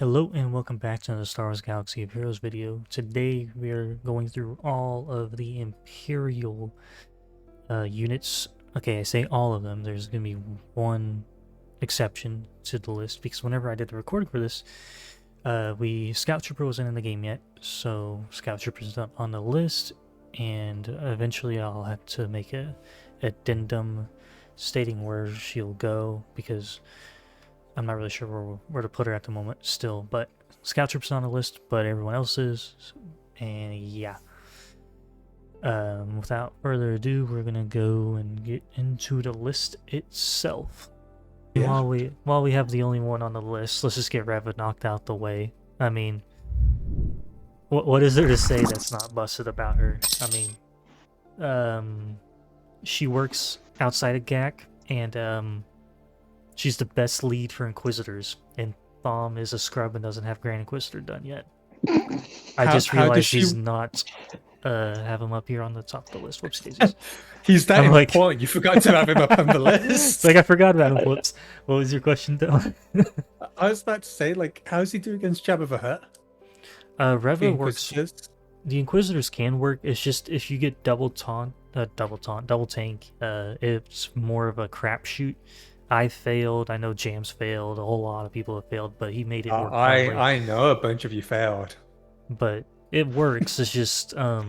Hello and welcome back to the Star Wars Galaxy of Heroes video. Today we are going through all of the Imperial units. Okay, I say all of them. There's going to be one exception to the list because whenever I did the recording for this, Scout Trooper wasn't in the game yet, so Scout Trooper is not on the list, and eventually I'll have to make a addendum stating where she'll go because I'm not really sure where to put her at the moment still, but Scout Trooper's on the list, but everyone else is, and yeah. Without further ado, we're gonna go and get into the list itself. Yeah. While we have the only one on the list, let's just get Reva knocked out the way. I mean, what is there to say that's not busted about her? I mean, she works outside of GAC, and she's the best lead for Inquisitors, and Thom is a scrub and doesn't have Grand Inquisitor done yet. I just realized he's not have him up here on the top of the list. Whoops daisies. He's that important. You forgot to have him up on the list. Like I forgot about him. Whoops. What was your question, though? I was about to say, like, how's he do against Jabba the Hutt? Reva works. The Inquisitors can work. It's just if you get double tank, it's more of a crapshoot. I failed. I know Jams failed. A whole lot of people have failed, but he made it work. I know a bunch of you failed. But it works. It's just how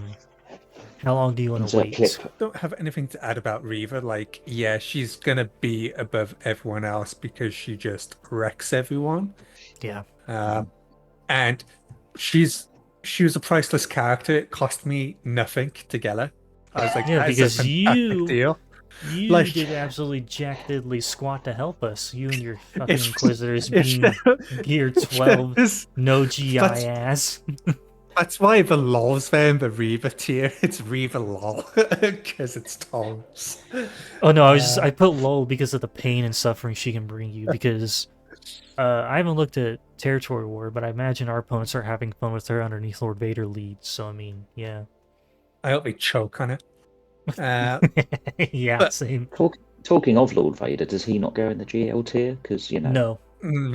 long do you want to wait? I don't have anything to add about Reva. Like, yeah, she's gonna be above everyone else because she just wrecks everyone. Yeah. And she was a priceless character. It cost me nothing to get her. I was like, yeah, because you deal. You did absolutely jack diddly squat to help us. You and your fucking Inquisitors being Gear 12, no GI ass. That's why the lol's there in the Reva tier. It's Reva lol because it's Tom's. Oh no, I put lol because of the pain and suffering she can bring you. Because I haven't looked at Territory War, but I imagine our opponents are having fun with her underneath Lord Vader lead. So I mean, yeah. I hope they choke on it. Yeah, same. Talking of Lord Vader, does he not go in the GL tier? Because, you know... No.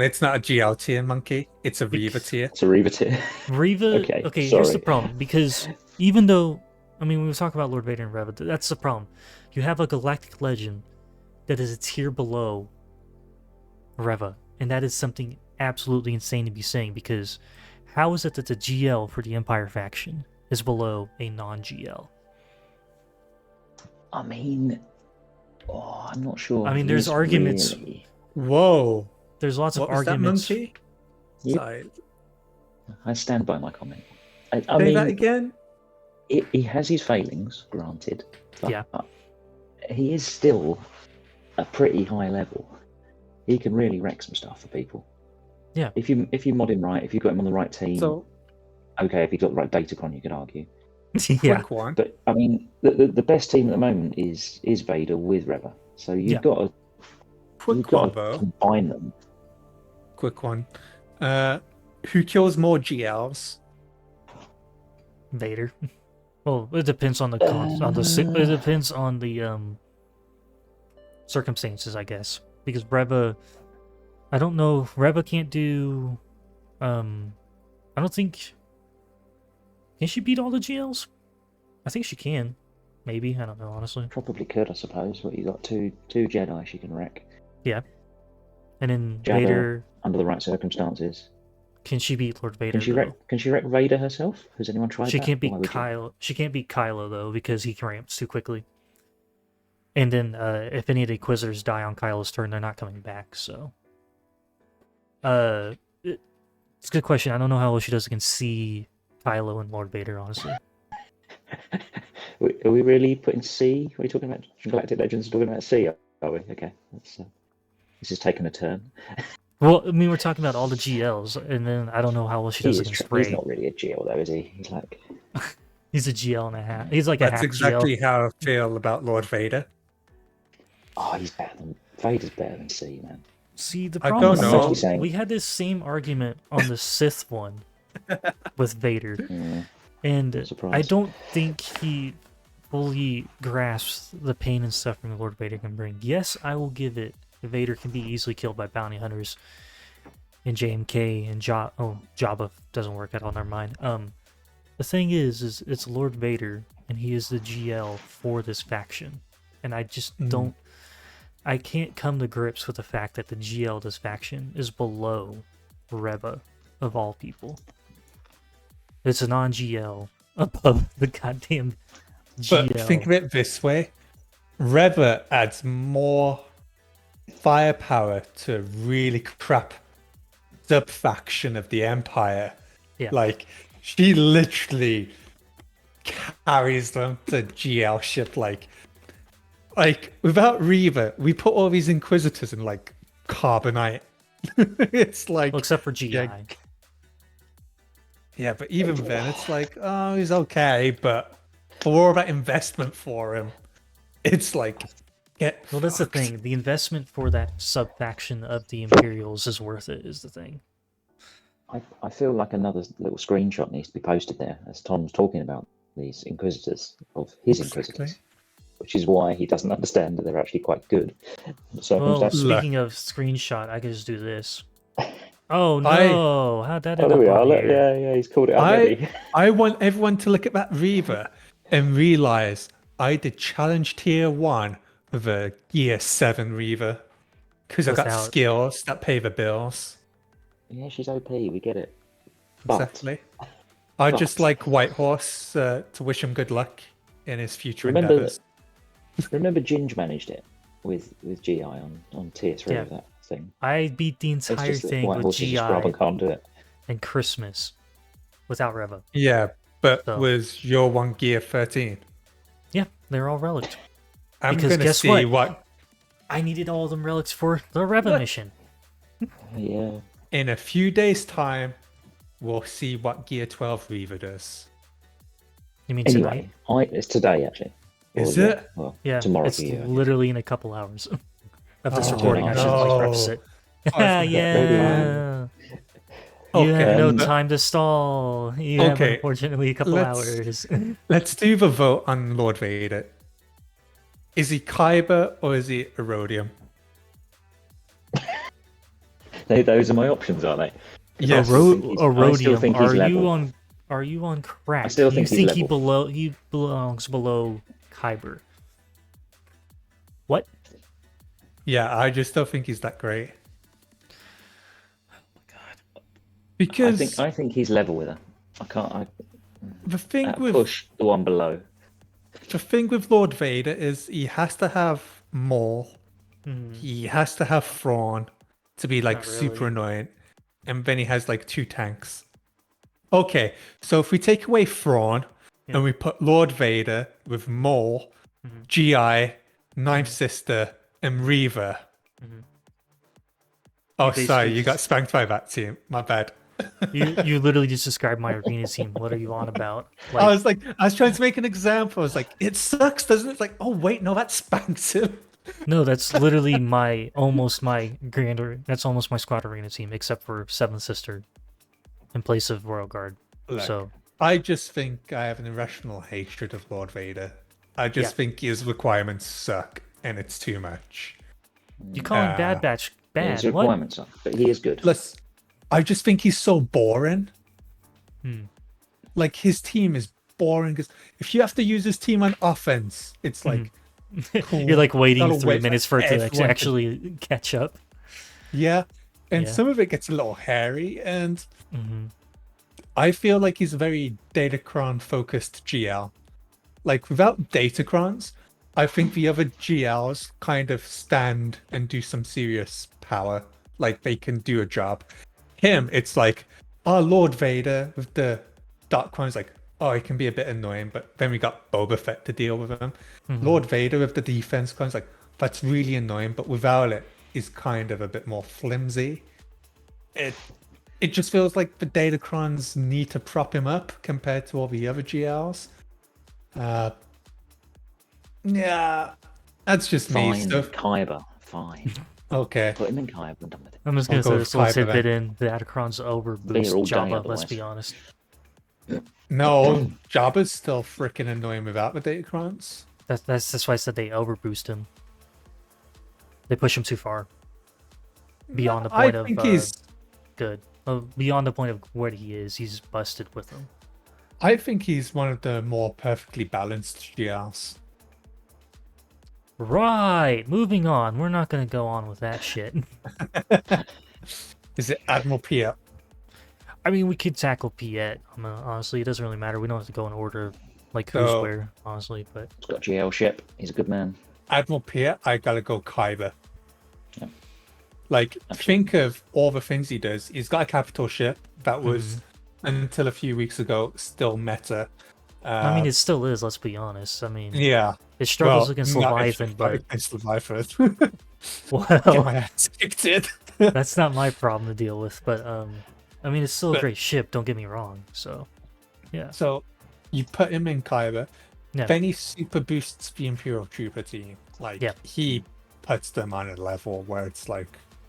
It's not a GL tier, monkey. It's a Reva tier. It's a Reva tier. Reva... Okay, here's the problem. Because even though... I mean, when we talk about Lord Vader and Reva, that's the problem. You have a galactic legend that is a tier below Reva. And that is something absolutely insane to be saying. Because how is it that the GL for the Empire faction is below a non-GL? I mean, I'm not sure. I mean, there's arguments. Really... Whoa. There's lots of arguments. That monkey? Yep. I stand by my comment. I Say mean, that again? He has his failings, granted. But yeah. He is still a pretty high level. He can really wreck some stuff for people. Yeah. If you mod him right, if you've got him on the right team. So, okay, if you've got the right datacron, you could argue. Yeah. One. But I mean, the best team at the moment is Vader with Reva. So you've got to combine them. Quick one. Who kills more GLs? Vader. Well, it depends on the it depends on the circumstances, I guess. Because Reva, I don't know. Reva can't do. I don't think. Can she beat all the GLs? I think she can. Maybe. I don't know, honestly. Probably could, I suppose. What, you got two Jedi she can wreck. Yeah. And then Jabba, Vader... under the right circumstances. Can she beat Lord Vader? Can she wreck Vader herself? Has anyone tried she that? Can't beat Kylo. She can't beat Kylo, though, because he ramps too quickly. And then, if any of the Inquisitors die on Kylo's turn, they're not coming back, so... It's a good question. I don't know how well she does against Kylo and Lord Vader, honestly. Are we really putting C? Are we talking about Galactic Legends? Talking about C? Are we? Okay. This is taking a turn. Well, I mean, we're talking about all the GLs, and then I don't know how well she does against Rey. He's not really a GL, though, is he? He's like... He's a GL and a half. He's like a half GL. That's exactly how I feel about Lord Vader. Oh, he's better than... Vader's better than C, man. See, the problem is we had this same argument on the Sith one with Vader. Yeah. And I don't think he fully grasps the pain and suffering Lord Vader can bring. Yes, I will give it. Vader can be easily killed by bounty hunters. and JMK and Jabba doesn't work at all. Never mind. The thing is it's Lord Vader, and he is the GL for this faction, and I just don't. I can't come to grips with the fact that the GL of this faction is below Reva, of all people. It's a non-GL above the goddamn GL. But think of it this way. Reva adds more firepower to a really crap sub-faction of the Empire. Yeah. Like, she literally carries them to GL ship, like, without Reva, we put all these Inquisitors in, like, carbonite. It's like... Well, except for GI. Yeah, but even then, it's like, oh, he's okay, but for all that investment for him, it's like, well, that's the thing. The investment for that sub-faction of the Imperials is worth it, is the thing. I feel like another little screenshot needs to be posted there, as Tom's talking about these Inquisitors, of his Inquisitors. Which is why he doesn't understand that they're actually quite good. Well, speaking of screenshot, I could just do this. Oh no! How'd that end up on here? Yeah, he's called it already. I want everyone to look at that Reva and realize I did challenge tier 1 with a gear 7 Reva. Because I've got skills that pay the bills. Yeah, she's OP, we get it. Exactly. I just like Whitehorse to wish him good luck in his future endeavors. Remember Ginge managed it with GI on tier 3 of that thing. I beat the entire thing with GI can't do it. and Christmas without Reva. Yeah, but was your one gear 13? Yeah, they're all relics. I'm going to see what... I needed all of them relics for the Reva mission. Yeah. In a few days' time, we'll see what gear 12 Reva does. You mean tonight? It's today, actually. Is it? Well, yeah, tomorrow. It's literally in a couple hours of this recording. I should like preface it. Yeah. You have no time to stall. You have, unfortunately, a couple hours. Let's do the vote on Lord Vader. Is he Kyber or is he Erodium? Those are my options, aren't they? Yes. Erodium. Are you on crack? I still think he belongs below Kyber. What? Yeah, I just don't think he's that great. Oh my god! Because I think he's level with her. The thing with push the one below. The thing with Lord Vader is he has to have Maul. He has to have Thrawn to be like super annoying, and then he has like 2 tanks. Okay, so if we take away Thrawn and we put Lord Vader with Maul, GI, Ninth Sister, and Reva. Oh, sorry, you got spanked by that team. My bad. You literally just described my arena team. What are you on about? Like, I was trying to make an example. I was like, it sucks, doesn't it? It's like, oh wait, no, that spanks him. No, that's literally almost my squad arena team, except for 7th Sister in place of Royal Guard. Look, so I just think I have an irrational hatred of Lord Vader. I just think his requirements suck, and it's too much. You call him Bad Batch bad? His requirements suck, but he is good. I just think he's so boring. Like, his team is boring. Because if you have to use his team on offense, it's like... Cool. You're like waiting 3 minutes for it to actually catch up. Yeah, and some of it gets a little hairy, and I feel like he's a very Datacron focused GL. Like, without Datacrons, I think the other GLs kind of stand and do some serious power. Like, they can do a job. Him, it's like, Lord Vader with the Dark Crown is like, he can be a bit annoying, but then we got Boba Fett to deal with him. Lord Vader with the defense crown is like, that's really annoying, but without it, is kind of a bit more flimsy. It just feels like the Datacrons need to prop him up compared to all the other GLs. Yeah, that's just me stuff. Kyber, fine. Okay. Put him in Kyber and done with it. I'm just going to say this little tidbit in. The Datacrons overboost Jabba, let's be honest. No, Jabba's still freaking annoying without the Datacrons. That's why I said they overboost him. They push him too far. Beyond the point of... good. Beyond the point of what he is, he's busted with them. I think he's one of the more perfectly balanced GLs. Right, moving on. We're not going to go on with that shit. Is it Admiral Piett? I mean, we could tackle Piett. Honestly, it doesn't really matter. We don't have to go in order of, like, who's where, honestly. But he's got a GL ship. He's a good man. Admiral Piett, I gotta go Kyber. Yeah. Like, think of all the things he does. He's got a capital ship that was, until a few weeks ago, still meta. I mean, it still is, let's be honest. I mean, yeah. It struggles against Leviathan, but... Against Leviathan. Well, get my ass kicked in. That's not my problem to deal with, but, I mean, it's still a great ship, don't get me wrong, so, yeah. So, you put him in Kyber, yeah. then he super boosts the Imperial Trooper team. Like, he puts them on a level where it's like...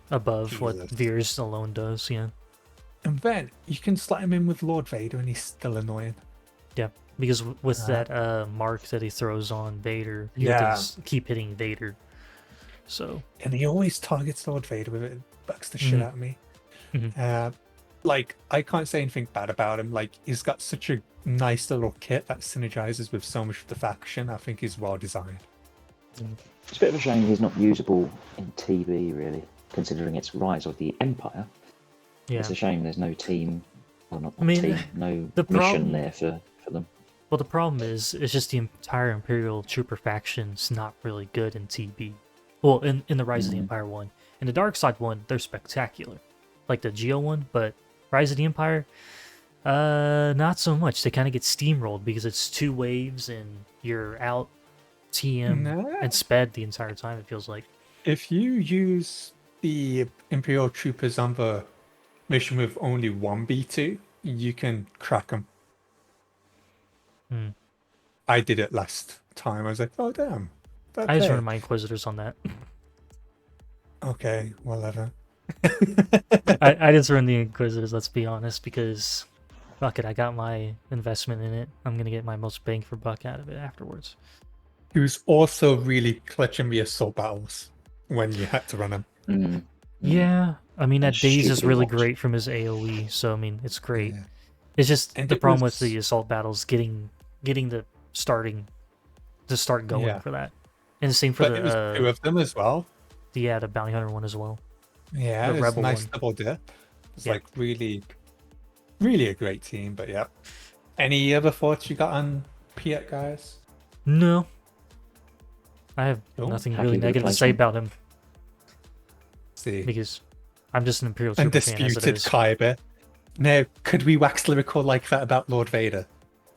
above Jesus. what Veers alone does, yeah. And then, you can slot him in with Lord Vader and he's still annoying. Yeah, because with that mark that he throws on Vader, you have to keep hitting Vader. So... and he always targets Lord Vader with it. It bugs the shit out of me. Like, I can't say anything bad about him. Like, he's got such a nice little kit that synergizes with so much of the faction. I think he's well designed. It's a bit of a shame he's not usable in TV, really, considering its rise of the Empire. Yeah. It's a shame there's no team, well, not team, no mission there for them. Well, the problem is, it's just the entire Imperial Trooper faction's not really good in TB. Well, in the Rise of the Empire one. In the Dark Side one, they're spectacular. Like the Geo one, but Rise of the Empire, not so much. They kind of get steamrolled because it's 2 waves and you're out TM and sped the entire time, it feels like. If you use the Imperial Troopers on the mission with only 1 B2, you can crack them. I did it last time. I was like, oh, damn. I just run my Inquisitors on that. Okay, whatever. I just run the Inquisitors, let's be honest, because fuck it, I got my investment in it. I'm gonna get my most bang for buck out of it afterwards. He was also really clutching the assault battles when you had to run them. Yeah, I mean, that Daze is really great from his AoE, so I mean, it's great. Yeah. It's just the problem with the assault battles, getting the start going for that. And the same for it was 2 of them as well. Yeah, the Bounty Hunter one as well. Yeah, it was a nice double dip. It's like really, really a great team, but yeah. Any other thoughts you got on Piett, guys? No. I have nothing really negative to say about him. See. Because I'm just an Imperial Trooper fan as it Undisputed is. Kyber. Now, could we wax lyrical like that about Lord Vader?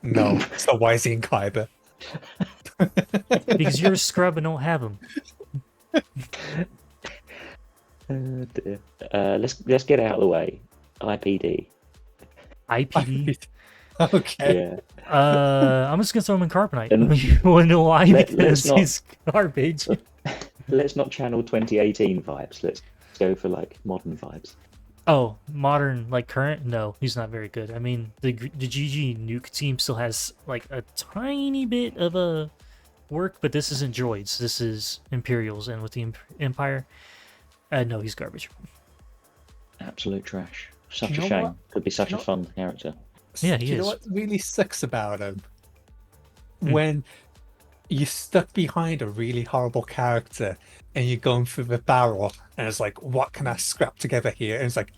No. So why is he in Kyber? Because you're a scrub and don't have him. Let's get it out of the way. IPD. IPD? Okay. Yeah. I'm just gonna throw him in Carbonite. You wanna know why? Because he's garbage. Let's not channel 2018 vibes. Let's go for like modern vibes. Oh, modern, like current? No, he's not very good. I mean, the GG Nuke team still has like a tiny bit of a work, but this isn't droids. This is Imperials, and with the Empire, no, he's garbage. Absolute trash. Such a shame. Could be such a fun character. Yeah, he is. You know what really sucks about him? When you're stuck behind a really horrible character and you're going through the barrel and it's like, what can I scrap together here? And it's like,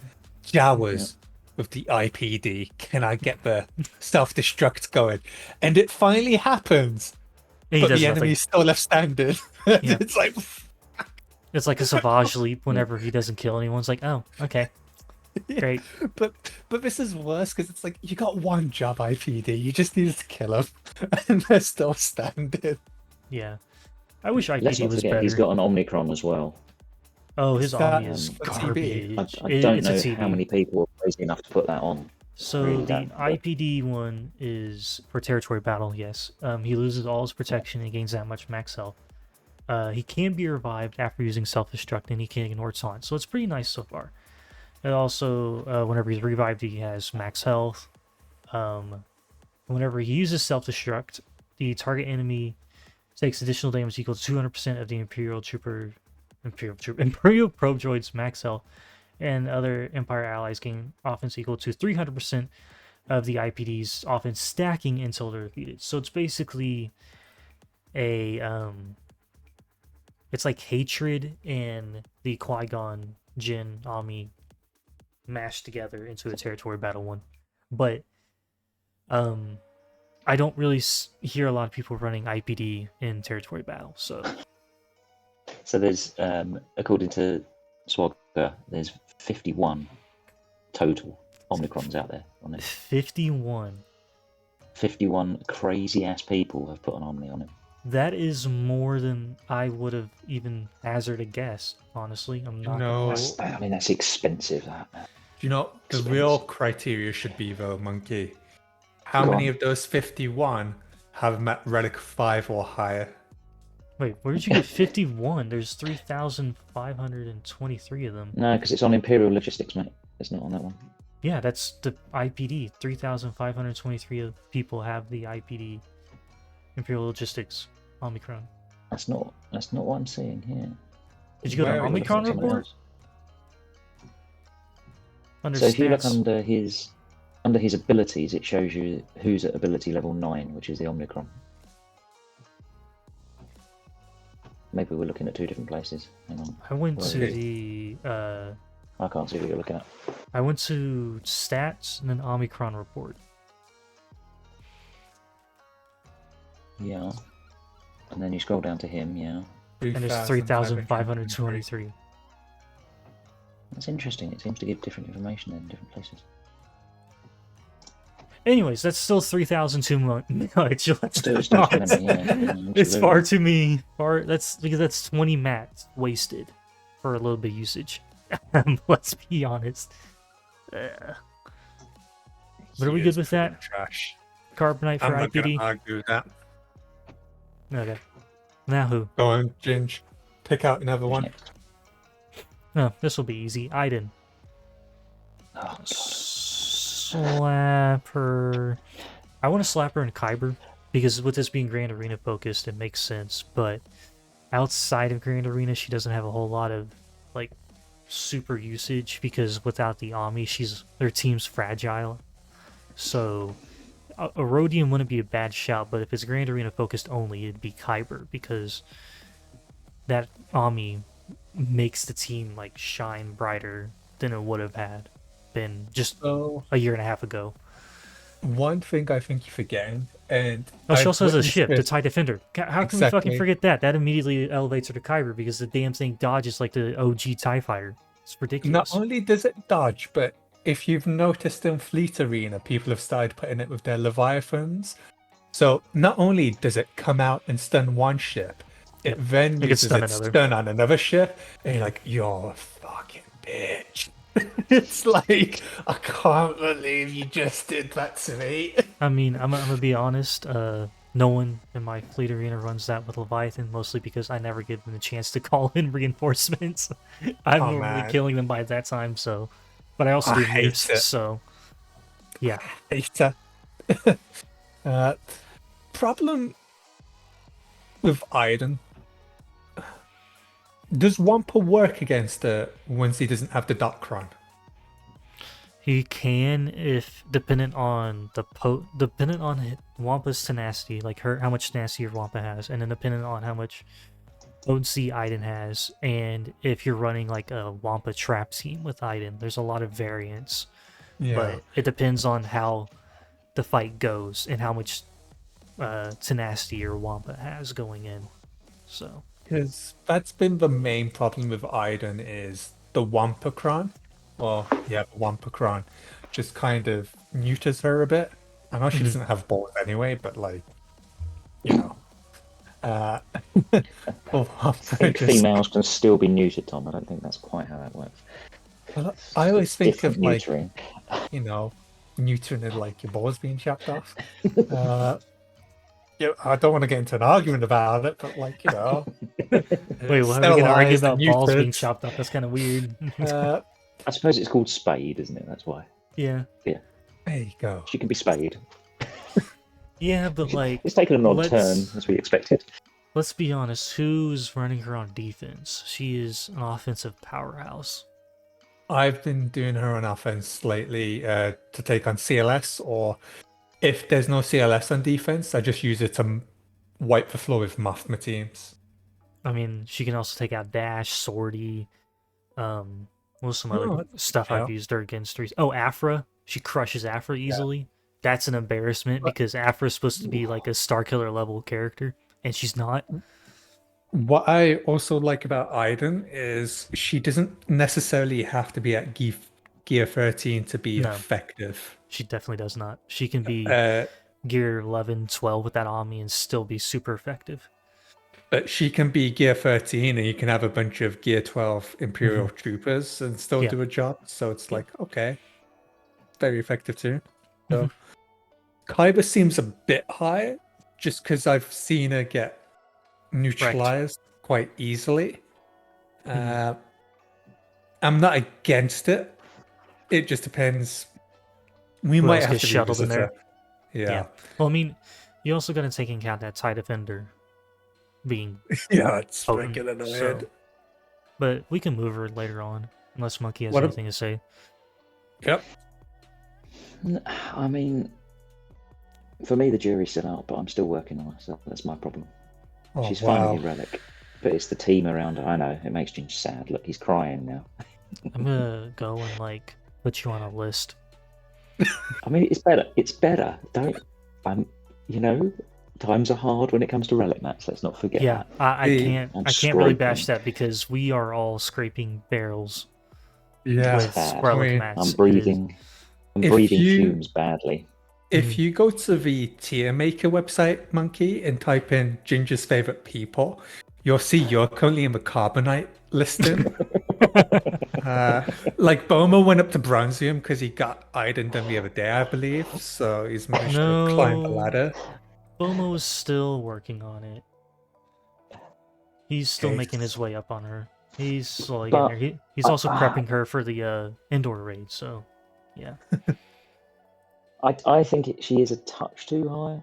Jawas with the IPD. Can I get the self-destruct going? And it finally happens. But the enemy's still left standing. It's like... It's like a Savage leap whenever he doesn't kill anyone. It's like, oh, okay. Great. But this is worse because it's like, you got one job, IPD. You just needed to kill him. And they're still standing. Yeah. I wish IPD Let's not was forget, better. he's got an Omnicron as well. Oh, his Omni is garbage. I don't know how many people are crazy enough to put that on. So really the IPD one is for territory battle, yes. He loses all his protection and gains that much max health. He can be revived after using self-destruct and he can ignore taunt, so it's pretty nice so far. And also, whenever he's revived, he has max health. Whenever he uses self-destruct, the target enemy takes additional damage equal to 200% of the Imperial Probe Droid's max health, and other Empire allies gain offense equal to 300% of the IPD's offense stacking until they're defeated. So it's basically a it's like hatred and the Qui-Gon Jinn Ami mashed together into a territory battle one. But I don't really hear a lot of people running IPD in territory battle. So there's according to Swagger, there's 51 total Omnicrons out there on it. 51 crazy ass people have put an Omni on him. That is more than I would have even hazarded a guess. Honestly, I'm not. No, I mean that's expensive. That. Do you know the real criteria should be though, Monkey? How many of those 51 have met Relic 5 or higher? Wait, where did you get 51? There's 3,523 of them. No, because it's on Imperial Logistics, mate. It's not on that one. Yeah, that's the IPD. 3,523 of people have the IPD Imperial Logistics Omicron. That's not what I'm seeing here. Did you go to Omicron report? So if you look under his abilities, it shows you who's at ability level 9, which is the Omnicron. Maybe we're looking at two different places. Hang on. I went to the I can't see what you're looking at. I went to stats and then Omicron report. Yeah. And then you scroll down to him, yeah. And it's 3,523. That's interesting. It seems to give different information in different places. Anyways, that's still 3,002 much. It's far too me. That's because that's 20 mats wasted for a little bit of usage. Let's be honest. But are we good with that? Trash. Carbonite for I'm not IPD? gonna argue with that. Okay. Now who? Go on, Ginge. Pick out another one. No, this will be easy. Iden. Oh, God. Slapper. I want to slap her in Kyber because with this being Grand Arena focused, it makes sense. But outside of Grand Arena, she doesn't have a whole lot of like super usage because without the Ami, their team's fragile. So Erodium wouldn't be a bad shout, but if it's Grand Arena focused only, it'd be Kyber because that Ami makes the team like shine brighter than it would have been just a year and a half ago. One thing I think you're forgetting, and she also has a ship, the TIE Defender. How can we fucking forget that? That immediately elevates her to Kyber because the damn thing dodges like the OG TIE fighter. It's ridiculous. Not only does it dodge, but if you've noticed in Fleet Arena, people have started putting it with their Leviathans. So not only does it come out and stun one ship, it then uses its stun on another ship, and you're like, you're a fucking bitch. It's like, I can't believe you just did that to me. I mean, I'm gonna be honest, no one in my Fleet Arena runs that with Leviathan, mostly because I never give them the chance to call in reinforcements. I'm normally killing them by that time, so... But I also do Veers, so... Yeah. I hate it. Problem with Iden... Does Wampa work against her once he doesn't have the Darkron? He can, if dependent on Wampa's tenacity, like how much tenacity your Wampa has, and then dependent on how much potency Iden has, and if you're running like a Wampa trap team with Iden, there's a lot of variance. Yeah. But it depends on how the fight goes and how much tenacity your Wampa has going in. So. Because that's been the main problem with Iden is the Wampacron. Well, yeah, the Wampacron just kind of neuters her a bit. I know she doesn't have balls anyway, but like, you know. I think females can still be neutered, Tom. I don't think that's quite how that works. Well, I always think of neutering. Like, you know, neutering it like your balls being chopped off. Yeah, I don't want to get into an argument about it, but like, you know. Wait, well, how are we going to argue about balls being chopped off? That's kind of weird. I suppose it's called spade, isn't it? That's why. Yeah. Yeah. There you go. She can be spade. Yeah, but like... It's taken an odd turn, as we expected. Let's be honest. Who's running her on defense? She is an offensive powerhouse. I've been doing her on offense lately to take on CLS, or if there's no CLS on defense, I just use it to wipe the floor with Mothma teams. I mean, she can also take out Dash, Sortie, what's some other stuff I've used her against? Oh, Afra. She crushes Afra easily. Yeah. That's an embarrassment because Afra's supposed to be like a Star Killer level character, and she's not. What I also like about Iden is she doesn't necessarily have to be at gear 13 to be effective. She definitely does not. She can be gear 11, 12 with that Omni and still be super effective. But she can be gear 13 and you can have a bunch of gear 12 Imperial troopers and still do a job. So it's like, okay, very effective too. So Kyber seems a bit high just because I've seen her get neutralized quite easily. I'm not against it. It just depends. We might have to shuttled in there. Yeah. Well, I mean, you also got to take into account that TIE Defender being it's freaking annoying. So, but we can move her later on, unless Monkey has anything to say. Yep. I mean, for me, the jury's still out, but I'm still working on her, so that's my problem. She's finally Relic, but it's the team around her. I know, it makes Ginger sad. Look, he's crying now. I'm gonna go and put you on a list. I mean, it's better. It's better. Times are hard when it comes to Relic mats. Let's not forget that. I can't really bash that because we are all scraping barrels. Yeah, with Relic mats. I'm breathing fumes badly. If you go to the tier maker website, Monkey, and type in Ginger's favorite people, you'll see you're currently in the Carbonite listing. Boma went up to Bronzium because he got Iden done the other day, I believe. So he's managed to climb the ladder. Boma is still working on it. He's still making his way up on her. He's slowly getting her. He's also prepping her for the indoor raid. So, yeah. I think she is a touch too high,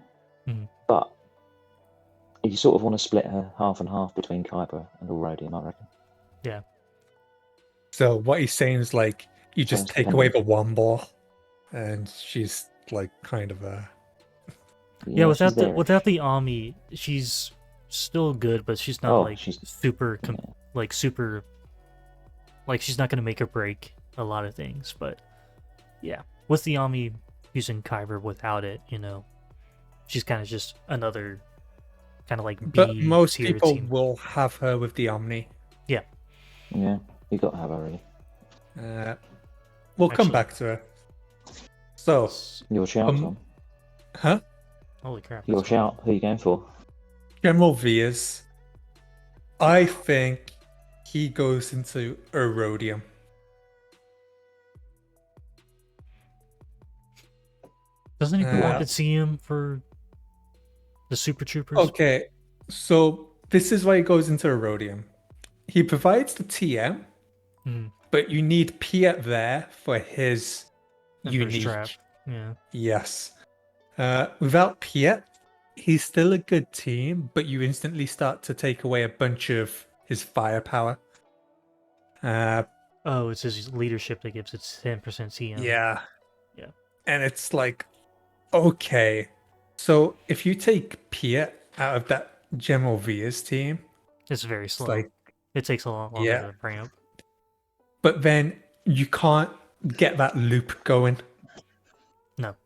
but you sort of want to split her half and half between Kyber and Allrodium, I reckon. Yeah. So what he's saying is you just take away the one ball, and she's kind of a. Yeah, without the Ami, she's still good, but she's not super super. She's not gonna make or break a lot of things, but yeah, with the Ami. Using Kyber without it, she's kind of just another kind of B. But most people will have her with the Omni. Yeah. Yeah, you got to have her really. We'll come back to her. So, your shout, Thom. Huh? Holy crap! Your shout. Who are you going for? General Veers. I think he goes into Erodium. Doesn't he go up and see him for the Super Troopers? Okay, so this is why he goes into Erodium. He provides the TM, but you need Piett there for his unique. Yeah. Yes. Without Piett, he's still a good team, but you instantly start to take away a bunch of his firepower. It's his leadership that gives it 10% TM. Yeah. Yeah. And it's okay, so if you take Piett out of that General Veers team, it's very slow. It takes a lot longer to ramp. But then you can't get that loop going. No,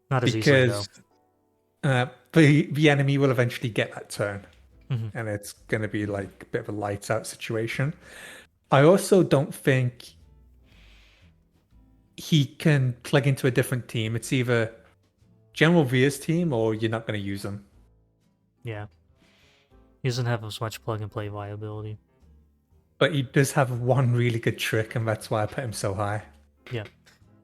not as easily. Because the enemy will eventually get that turn, and it's going to be a bit of a lights out situation. I also don't think he can plug into a different team. It's either General Veers team or you're not going to use him. Yeah. He doesn't have as much plug and play viability. But he does have one really good trick, and that's why I put him so high. Yeah.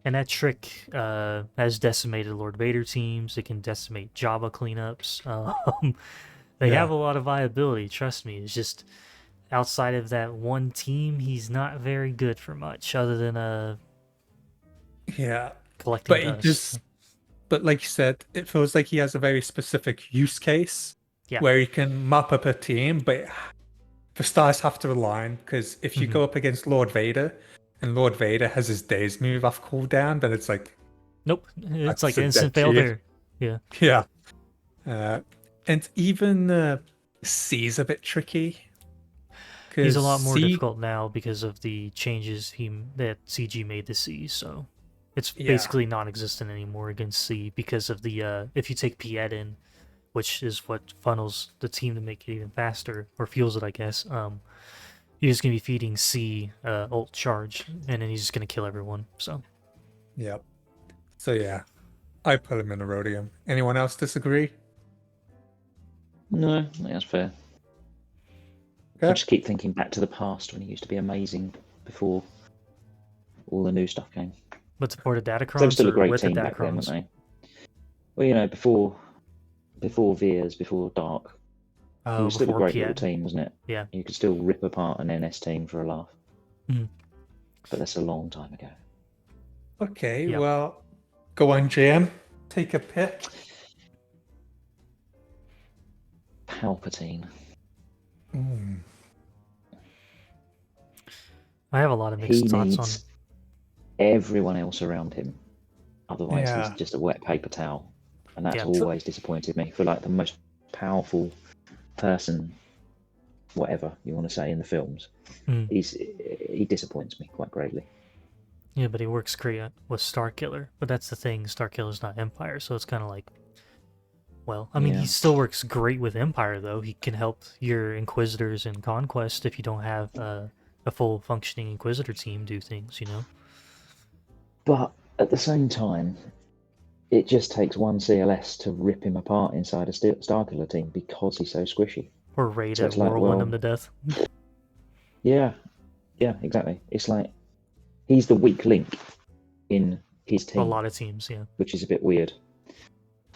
And that trick has decimated Lord Vader teams. It can decimate Jabba cleanups. They have a lot of viability, trust me. It's just outside of that one team, he's not very good for much other than collecting dust. But like you said, it feels like he has a very specific use case where he can mop up a team, but the stars have to align, because if you go up against Lord Vader, And Lord Vader has his days move off cooldown, but it's like... Nope. It's like instant fail there. Yeah. Yeah. And even C's a bit tricky. He's a lot more difficult now because of the changes that CG made to C, so it's basically non-existent anymore against C because of the if you take Piett in, which is what funnels the team to make it even faster, or fuels it, I guess. You're just gonna be feeding C ult charge, and then he's just gonna kill everyone. So. Yep. So yeah, I put him in a Rhodium. Anyone else disagree? No, I think that's fair. Okay. I just keep thinking back to the past when he used to be amazing before all the new stuff came. But supported Datacrons? They were still a great team back then, weren't they? Well, you know, before Veers, before Dark, it was still a great little team, wasn't it? Yeah. You could still rip apart an NS team for a laugh. Mm. But that's a long time ago. Okay, well, go on, JM. Take a pick. Palpatine. I have a lot of mixed thoughts on everyone else around him. Otherwise, he's just a wet paper towel. And that's always disappointed me. For like the most powerful person, whatever you want to say, in the films, he disappoints me quite greatly. Yeah, but he works great with Starkiller. But that's the thing, Starkiller's not Empire, so it's kind of like, well, I mean, he still works great with Empire, though. He can help your Inquisitors in Conquest if you don't have a full functioning Inquisitor team do things, you know? But at the same time, it just takes one CLS to rip him apart inside a Starkiller team because he's so squishy. Or raid and whirlwind him to death. Yeah, exactly. It's like he's the weak link in his team. A lot of teams, yeah. Which is a bit weird.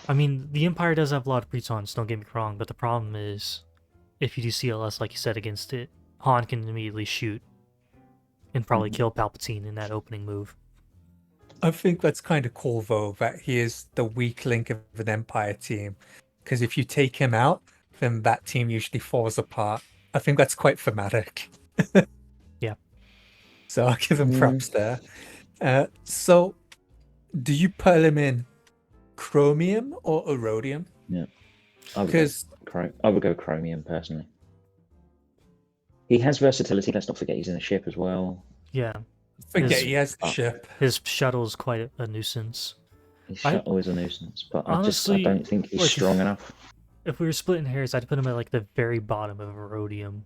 I mean, the Empire does have a lot of Bretons, don't get me wrong, but the problem is, if you do CLS, like you said, against it, Han can immediately shoot and probably kill Palpatine in that opening move. I think that's kind of cool, though, that he is the weak link of an Empire team. Because if you take him out, then that team usually falls apart. I think that's quite thematic. Yeah. So I'll give him props there. So, do you put him in Chromium or Rhodium? Yeah. I would go Chromium, personally. He has versatility. Let's not forget he's in a ship as well. Yeah. He has the ship. His shuttle is quite a nuisance. His shuttle is a nuisance, but honestly, I don't think he's strong enough. If we were splitting hairs, I'd put him at like the very bottom of Rhodium.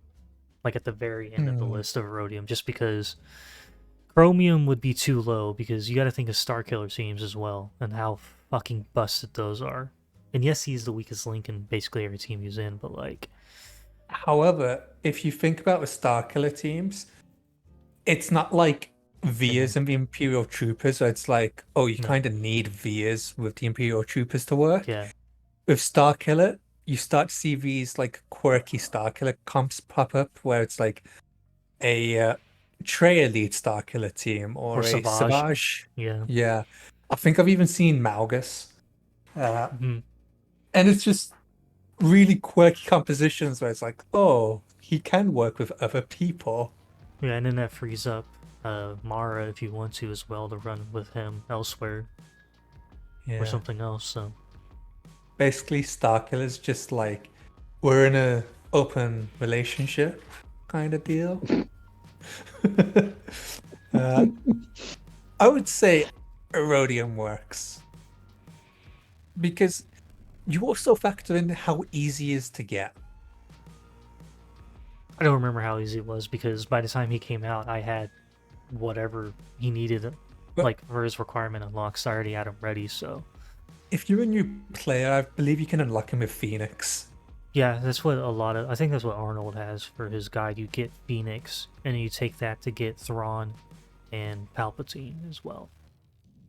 Like at the very end of the list of Rhodium, just because Chromium would be too low, because you gotta think of Starkiller teams as well, and how fucking busted those are. And yes, he's the weakest link in basically every team he's in, but like... However, if you think about the Starkiller teams, it's not like Veers and the Imperial Troopers, so it's like, oh, you kind of need Veers with the Imperial Troopers to work. Yeah. With Starkiller, you start to see these like quirky Starkiller comps pop up, where it's like a Trey Elite Starkiller team or a Savage. Yeah. I think I've even seen Malgus. And it's just really quirky compositions where it's like, oh, he can work with other people. Yeah, and then that frees up Mara if you want to as well to run with him elsewhere. Or something else, so... Basically, Starkiller is just like, we're in a open relationship kind of deal. I would say Rhodium works. Because you also factor in how easy he is to get. I don't remember how easy it was, because by the time he came out, I had whatever he needed, like for his requirement unlocked, so I already had him ready, so... If you're a new player, I believe you can unlock him with Phoenix. Yeah, that's what I think that's what Arnold has for his guide. You get Phoenix, and you take that to get Thrawn and Palpatine as well.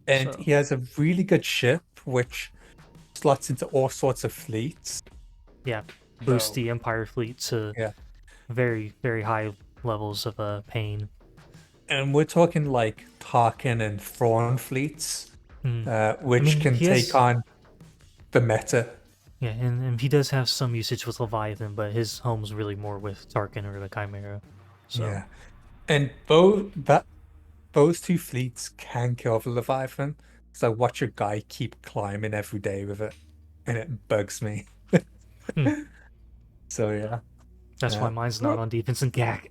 And he has a really good ship, which slots into all sorts of fleets. Yeah, boosts the Empire fleet to very, very high levels of pain. And we're talking like Tarkin and Thrawn fleets. Which can take on the meta. Yeah, and he does have some usage with Leviathan, but his home's really more with Tarkin or the Chimera. So. Yeah, and both those two fleets can kill the Leviathan. So I watch a guy keep climbing every day with it, and it bugs me. So yeah. That's why mine's not on defense and gag.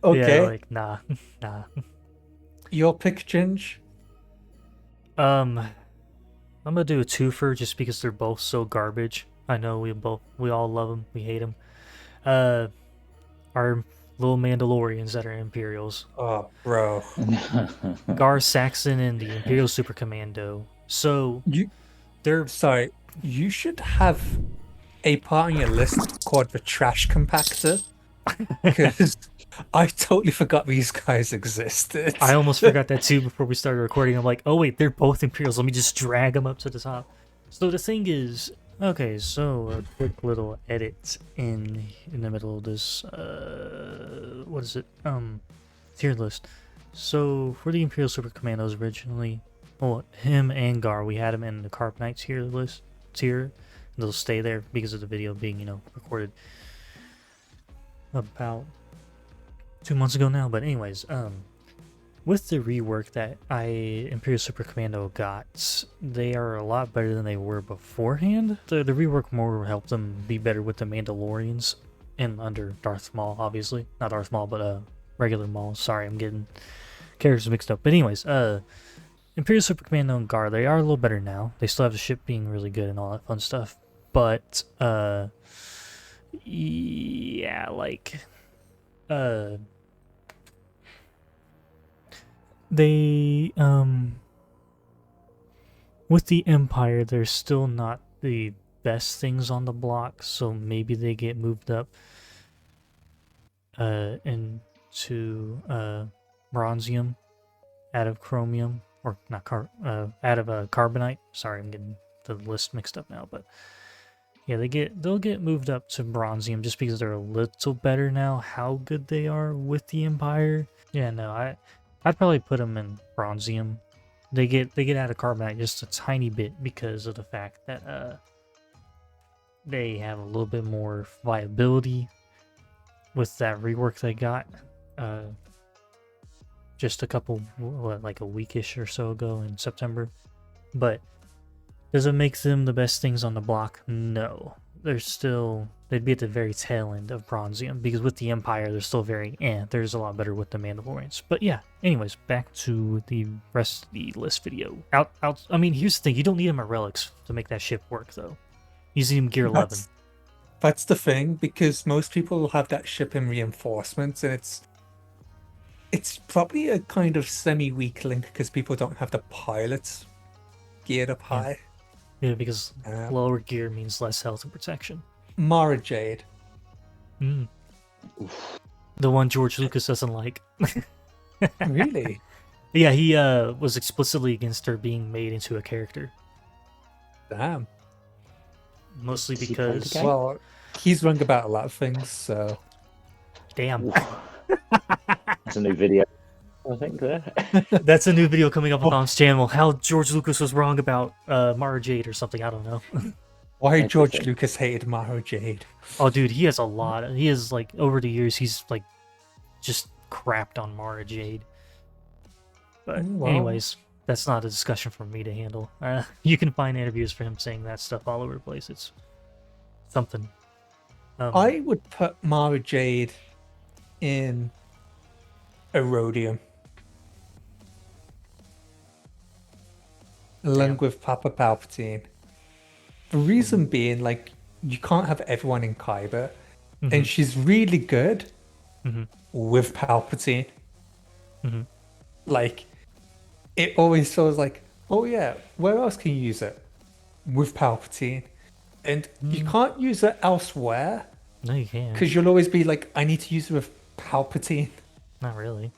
Okay. Yeah, like nah. Your pick, Ginge? I'm gonna do a twofer just because they're both so garbage. I know we all love them, we hate them. Our little Mandalorians that are Imperials. Oh, bro. Gar Saxon and the Imperial Super Commando. So they're sorry. You should have a part on your list called the Trash Compactor, because I totally forgot these guys existed. I almost forgot that too before we started recording. I'm like, oh wait, they're both Imperials. Let me just drag them up to the top. So the thing is, okay, so a quick little edit in the middle of this, what is it, tier list. So for the Imperial Super Commandos originally, well, him and Gar, we had him in the Carbonite tier. They'll stay there because of the video being, recorded about 2 months ago now. But anyways, with the rework that Imperial Super Commando got, they are a lot better than they were beforehand. The rework more helped them be better with the Mandalorians and under Darth Maul, obviously. Not Darth Maul, but regular Maul. Sorry, I'm getting characters mixed up. But anyways, Imperial Super Commando and Gar, they are a little better now. They still have the ship being really good and all that fun stuff. But, yeah, like, they, with the Empire, they're still not the best things on the block, so maybe they get moved up, into, bronzium out of chromium, or not out of carbonite. Sorry, I'm getting the list mixed up now, but yeah, they'll get moved up to bronzium just because they're a little better now. How good they are with the Empire, yeah, no, I'd probably put them in bronzium. They get out of carbonite just a tiny bit because of the fact that they have a little bit more viability with that rework they got just like a weekish or so ago in September. But does it make them the best things on the block? No. They'd be at the very tail end of bronzium, because with the Empire, they're still very there's a lot better with the Mandalorians. But yeah, anyways, back to the rest of the list video. I mean, here's the thing, you don't need them at relics to make that ship work, though. You see them gear 11. That's the thing, because most people will have that ship in reinforcements, and it's probably a kind of semi-weak link because people don't have the pilots geared up high. Yeah, because lower gear means less health and protection. Mara Jade. The one George Lucas doesn't like. Really? Yeah, he was explicitly against her being made into a character. Damn. Mostly because... Well, he's wrong about a lot of things, so... Damn. That's a new video, I think, there. That's a new video coming up on Thom's channel. How George Lucas was wrong about Mara Jade or something, I don't know. Why George Lucas hated Mara Jade. Oh, dude, he has a lot. He has, like, over the years, he's, like, just crapped on Mara Jade. But anyways, that's not a discussion for me to handle. You can find interviews for him saying that stuff all over the place. It's something. I would put Mara Jade in Erodium, along with Papa Palpatine. The reason being, like, you can't have everyone in Kyber, and she's really good with Palpatine. Like, it always feels like, oh yeah, where else can you use it? With Palpatine. And you can't use it elsewhere. No, you can't. Because you'll always be like, I need to use it with Palpatine. Not really.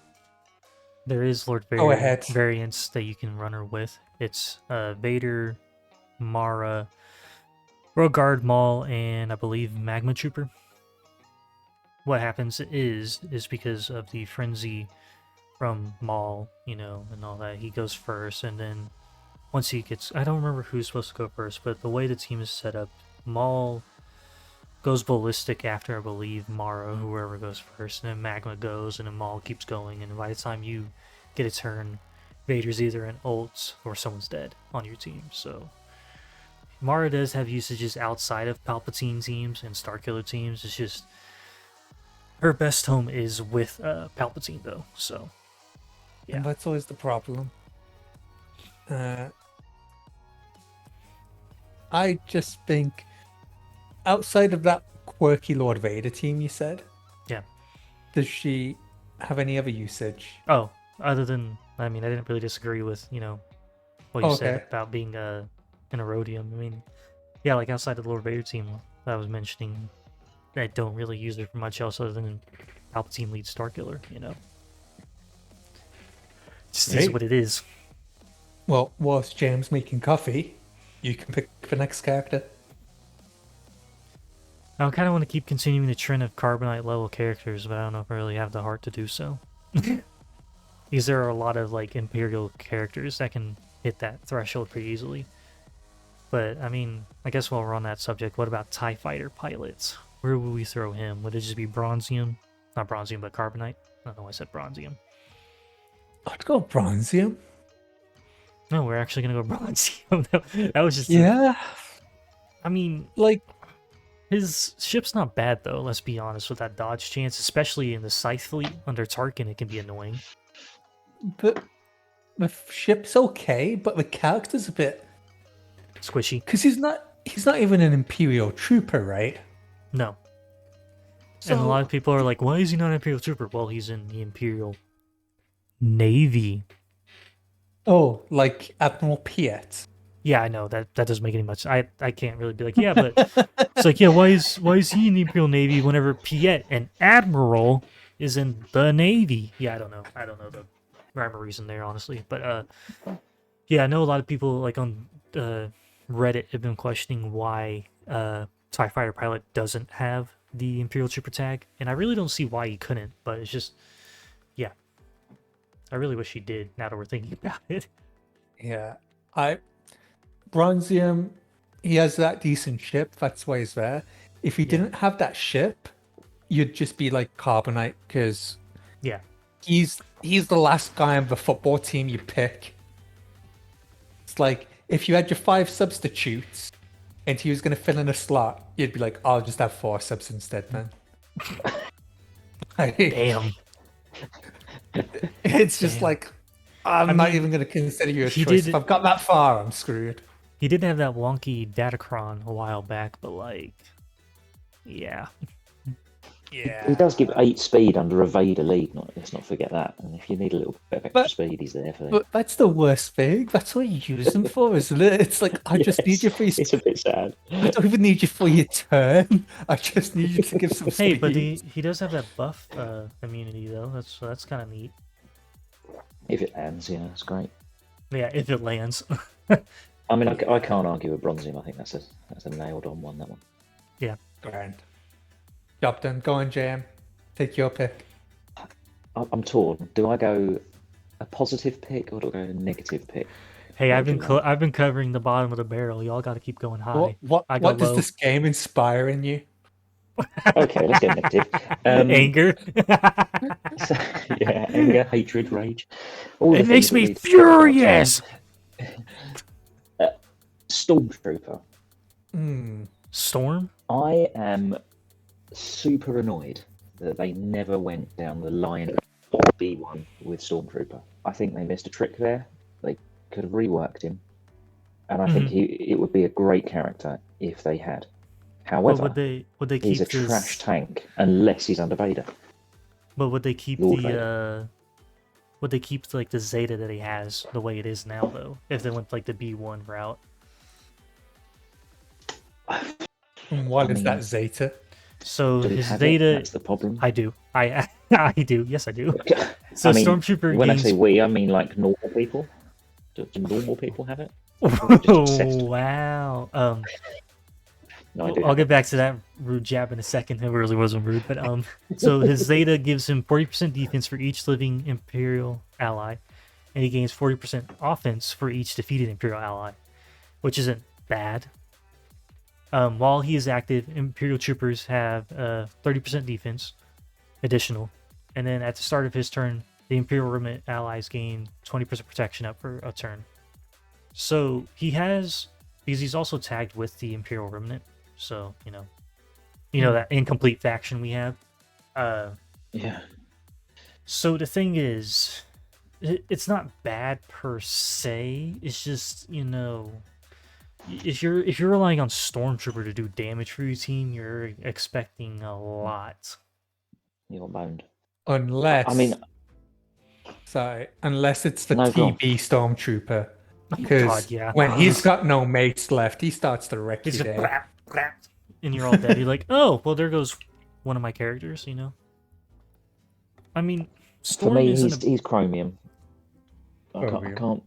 There is Lord Vader variants that you can run her with. It's Vader, Mara, Rogard Maul, and I believe Magmatrooper. What happens is because of the frenzy from Maul, and all that, he goes first, and then once he gets... I don't remember who's supposed to go first, but the way the team is set up, Maul goes ballistic after, I believe, Mara, whoever goes first, and then Magma goes, and then Maul keeps going, and by the time you get a turn, Vader's either an ult or someone's dead on your team. So Mara does have usages outside of Palpatine teams and Starkiller teams. It's just her best home is with Palpatine, though. So yeah, and that's always the problem. I just think outside of that quirky Lord Vader team you said, yeah, does she have any other usage? Oh, other than, I mean, I didn't really disagree with, what you said about being an Erodium. I mean, yeah, like outside of the Lord Vader team that I was mentioning, I don't really use it for much else other than Palpatine lead Starkiller, Just is what it is. Well, whilst James making coffee, you can pick the next character. I kind of want to keep continuing the trend of Carbonite level characters, but I don't know if I really have the heart to do so. Because there are a lot of like Imperial characters that can hit that threshold pretty easily. But I mean, I guess while we're on that subject, what about TIE Fighter pilots? Where would we throw him? Would it just be Bronzium? Not Bronzium, but Carbonite? I don't know why I said Bronzium. I'd go Bronzium. No, we're actually gonna go Bronzium. That was just I mean, like, his ship's not bad though, let's be honest, with that dodge chance, especially in the Scythe fleet under Tarkin. It can be annoying. But the ship's okay, but the character's a bit squishy. Because he's not even an Imperial trooper, right? No. So, and a lot of people are like, why is he not an Imperial trooper? Well, he's in the Imperial Navy. Oh, like Admiral Piett. Yeah, I know that doesn't make any much. I can't really be like, yeah, but it's like, yeah, why is he in the Imperial Navy whenever Piett, an admiral, is in the Navy? Yeah, I don't know the rhyme or reason there, honestly. But yeah, I know a lot of people like on Reddit have been questioning why TIE Fighter pilot doesn't have the Imperial Trooper tag, and I really don't see why he couldn't. But it's just, yeah, I really wish he did. Now that we're thinking about it. Yeah, Bronzium, he has that decent ship. That's why he's there. If he didn't have that ship, you'd just be like Carbonite, because he's the last guy on the football team you pick. It's like if you had your 5 substitutes and he was going to fill in a slot, you'd be like, I'll just have 4 subs instead, man. Damn. It's just like, I'm not even going to consider you a choice. If I've got that far, I'm screwed. He did have that wonky Datacron a while back, but like, yeah. He does give 8 speed under a Vader lead. Let's not forget that. And if you need a little bit of extra speed, he's there for you. But that's the worst thing. That's what you use him for, isn't it? It's like, I just need you for your... It's a bit sad. I don't even need you for your turn. I just need you to give some speed. Hey, but he does have that buff immunity, though. That's kind of neat. If it lands, yeah, that's great. Yeah, if it lands. I mean, I can't argue with Bronzium. I think that's a nailed-on one, that one. Yeah. Grand. Job done. Go on, JM. Take your pick. I'm torn. Do I go a positive pick or do I go a negative pick? Hey, I've been covering the bottom of the barrel. Y'all got to keep going high. What does this game inspire in you? Okay, let's get negative. Anger. Anger, hatred, rage. It makes me furious. Stormtrooper. Storm? I am super annoyed that they never went down the line of B1 with Stormtrooper. I think they missed a trick there. They could have reworked him. And I think it would be a great character if they had. However, would they keep he's a trash tank unless he's under Vader. But would they keep Lord the Vader. Would they keep like the Zeta that he has the way it is now though? If they went like the B1 route. What is that Zeta? So his Zeta. That's the problem. I do. I do. Yes, I do. So I mean, Stormtrooper. When I say we, I mean like normal people. Do normal people have it? Oh wow. No, I do. I'll get back to that rude jab in a second. It really wasn't rude, but so his Zeta gives him 40% defense for each living Imperial ally, and he gains 40% offense for each defeated Imperial ally, which isn't bad. While he is active, Imperial troopers have 30% defense additional, and then at the start of his turn, the Imperial Remnant allies gain 20% protection up for a turn. So he has, because he's also tagged with the Imperial Remnant, so you know that incomplete faction we have. Yeah. So the thing is, it's not bad per se. It's just, if you're relying on Stormtrooper to do damage for your team, you're expecting a lot. You're boned. Unless, I mean, unless it's the TB Stormtrooper, because when he's got no mates left, he starts to wreck you there. Crap, crap, and you're all dead. You're like, oh, well, there goes one of my characters. I mean, Storm for me, he's chromium. I can't.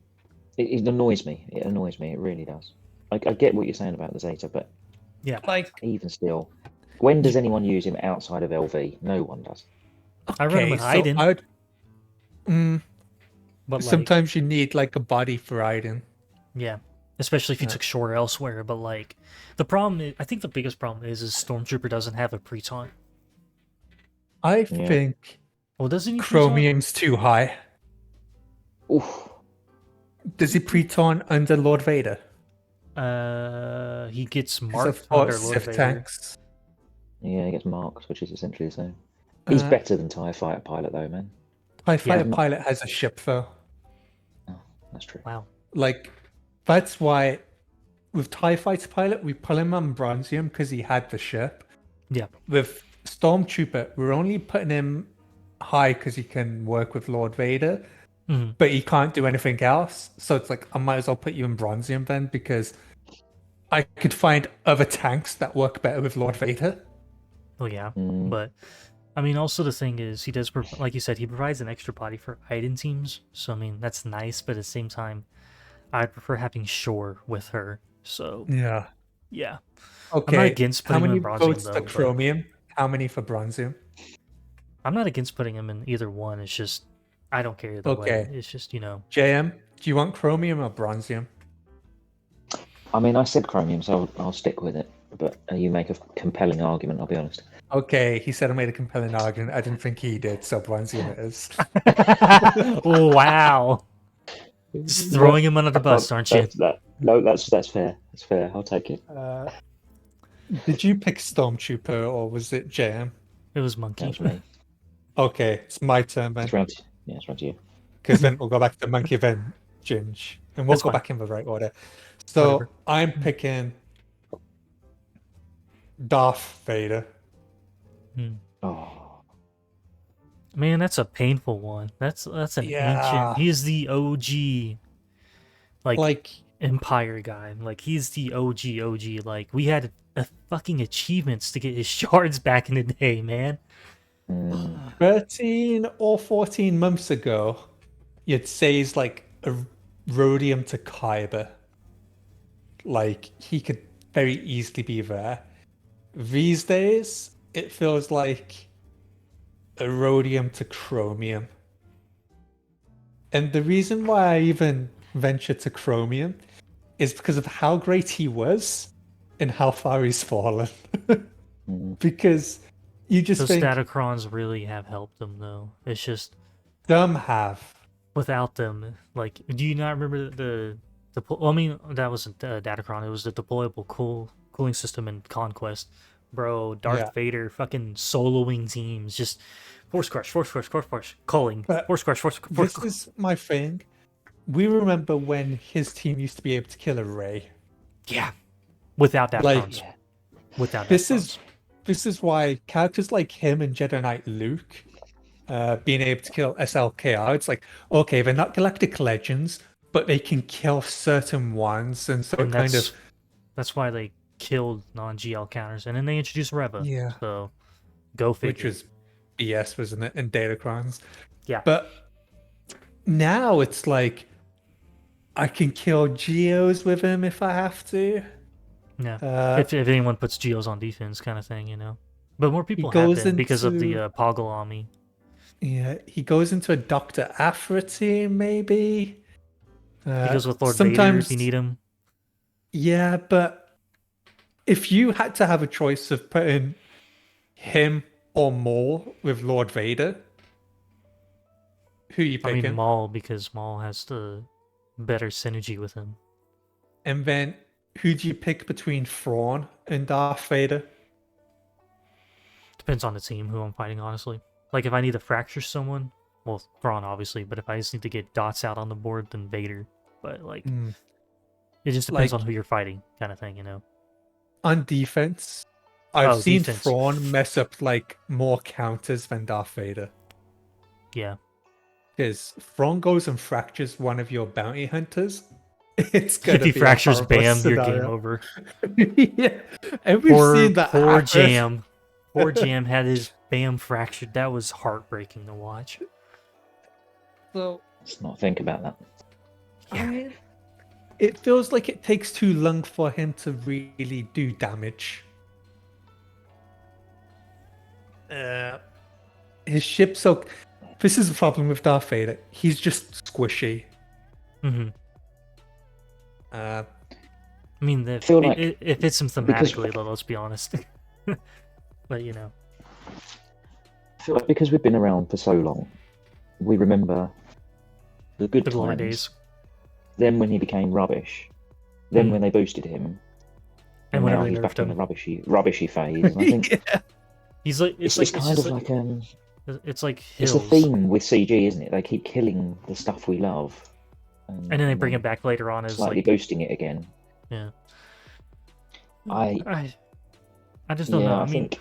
It annoys me. It annoys me. It really does. I get what you're saying about the Zeta, but yeah, even still, when does anyone use him outside of LV? No one does. I run him with Iden. But sometimes you need a body for Iden. Yeah, especially if you took Shore elsewhere. But the problem is, I think the biggest problem is Stormtrooper doesn't have a pre-taunt. I think. Well, doesn't he? Chromium's too high. Oof. Does he pre-taunt under Lord Vader? He gets marked under Lord Vader. Tanks. Yeah, he gets marked, which is essentially the same. He's better than TIE Fighter Pilot, though, man. TIE Fighter Pilot has a ship, though. Oh, that's true. Wow. That's why with TIE Fighter Pilot, we pull him on Bronzium because he had the ship. Yeah. With Stormtrooper, we're only putting him high because he can work with Lord Vader, but he can't do anything else. So it's I might as well put you in Bronzium then, because I could find other tanks that work better with Lord Vader. Oh yeah, but I mean, also the thing is, he does, like you said, he provides an extra body for Iden teams. So I mean, that's nice, but at the same time, I prefer having Shore with her. So yeah. Okay. I'm not against putting him in Bronzium, votes for Chromium? How many for Bronzium? I'm not against putting him in either one. It's just I don't care either way. It's just JM, do you want Chromium or Bronzium? I mean, I said Chromium, so I'll stick with it. But you make a compelling argument, I'll be honest. Okay, he said I made a compelling argument. I didn't think he did, so Bronzium it is. Oh, wow. Just throwing him under the bus, aren't you? No, that's fair. That's fair. I'll take it. Did you pick Stormtrooper or was it JM? It was Monkey. That was me. Okay, it's my turn then. It's round to you. Because then we'll go back to Monkey, then Ginge. And we'll go back in the right order. So whatever. I'm picking Darth Vader. Oh. Man, that's a painful one. That's an ancient. He's the OG, like Empire guy. He's the OG. We had fucking achievements to get his shards back in the day, man. 13 or 14 months ago, you'd say he's a rhodium to Kyber. He could very easily be there. These days, it feels like a rhodium to chromium. And the reason why I even ventured to chromium is because of how great he was and how far he's fallen. Because you just those think... Datacrons really have helped them, though. It's just... Some have. Without them, do you not remember the well, I mean, that wasn't Datacron. It was the deployable cooling system in Conquest. Bro, Darth Vader fucking soloing teams, just force crush, calling, force crush. This is my thing. We remember when his team used to be able to kill a Rey. Yeah, without Datacrons. Without Datacrons. This is why characters like him and Jedi Knight Luke being able to kill SLKR, it's okay, they're not galactic legends, but they can kill certain ones, and so that's why they killed non-GL counters, and then they introduced Reva. Yeah. So go figure. Which was BS, wasn't it? And Datacrons. Yeah. But now it's I can kill Geos with him if I have to. Yeah. If anyone puts Geos on defense, kind of thing, But more people have been because of the Poggle Army. Yeah, he goes into a Dr. Aphra team, maybe. He goes with Lord Vader if you need him. Yeah, but if you had to have a choice of putting him or Maul with Lord Vader, who you picking? I mean Maul, because Maul has the better synergy with him. And then who do you pick between Thrawn and Darth Vader? Depends on the team who I'm fighting, honestly. Like if I need to fracture someone, well, Thrawn obviously, but if I just need to get dots out on the board, then Vader. But like, it just depends on who you're fighting, kind of thing, you know. On defense, I've seen Thrawn mess up like more counters than Darth Vader. Yeah. Because Thrawn goes and fractures one of your bounty hunters. It's gonna if he be fractures Bam, scenario. You're game over. Yeah, and we've seen that. Poor Jam. Poor Jam had his Bam fractured. That was heartbreaking to watch. So let's not think about that. Yeah. It feels like it takes too long for him to really do damage. His ship's so. This is the problem with Darth Vader. He's just squishy. Mm-hmm. I mean, it fits him thematically, though, let's be honest. But, you know. I feel like because we've been around for so long, we remember the good glory times. Days. Then when he became rubbish. Then when they boosted him. And now he's back in the rubbishy phase. And I think he's like, it's kind of like it's like Hills. It's a theme with CG, isn't it? They keep killing the stuff we love. And then they bring it back later on as slightly boosting it again. Yeah. I just don't know. I think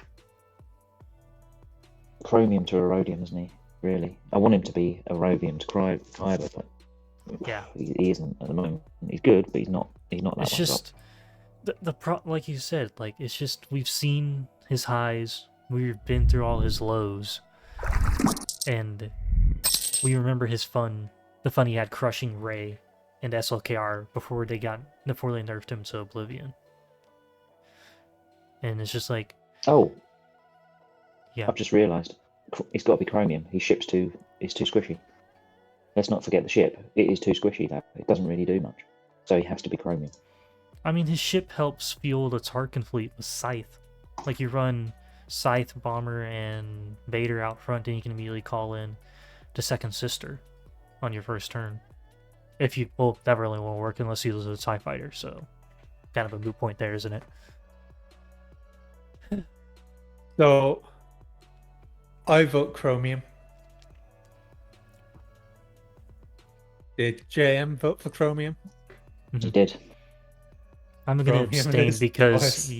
chromium to erodium, isn't he? Really, I want him to be erodium to fiber, but he isn't at the moment. He's good, but he's not. He's not that. It's just like you said. Like it's just we've seen his highs. We've been through all his lows, and we remember his fun. The fun he had crushing Rey and SLKR before they nerfed him to oblivion. And it's just like, oh, yeah, I've just realised it's got to be chromium. His ship's too squishy. Let's not forget the ship. It is too squishy. That it doesn't really do much, so he has to be chromium. I mean, his ship helps fuel the Tarkin fleet with Scythe. Like you run Scythe, Bomber, and Vader out front, and you can immediately call in the second sister on your first turn. That really won't work unless you lose a TIE fighter, so kind of a moot point there, isn't it? So, I vote chromium. Did JM vote for chromium? He did. I'm going to abstain because,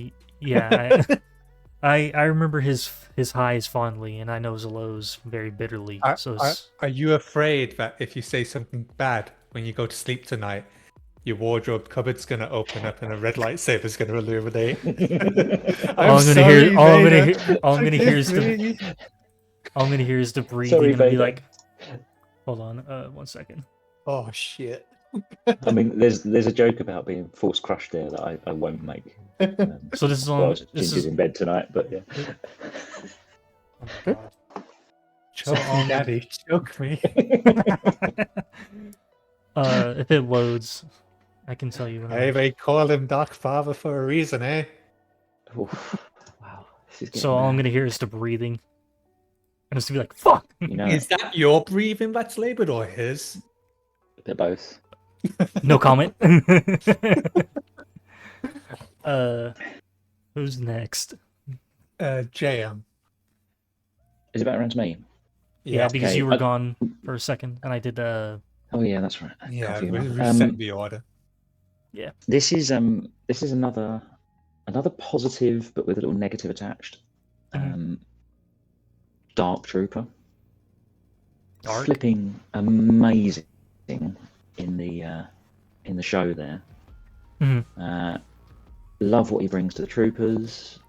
I remember his highs fondly, and I know his lows very bitterly. Are you afraid that if you say something bad when you go to sleep tonight, your wardrobe cupboard's going to open up and a red lightsaber's going to illuminate? All I'm going to hear is the breathing. Sorry, and be like, hold on, 1 second. Oh shit. I mean, there's a joke about being force crushed there that I won't make. So this is on. Ginger's in bed tonight, but yeah. Oh my God. Choke me, Daddy. Choke me. If it loads, I can tell you. Hey, they call him Dark Father for a reason, eh? Oof. Wow. So all I'm gonna hear is the breathing. And it's gonna be like, fuck! Is that your breathing that's laboured or his? They're both. No comment. Who's next? JM. Is it back around to me? Yeah, because you were gone for a second, and I did. Oh yeah, that's right. Yeah, reset the order. Yeah. This is another positive, but with a little negative attached. Darktrooper. Flipping amazing in the show there. Love what he brings to the troopers.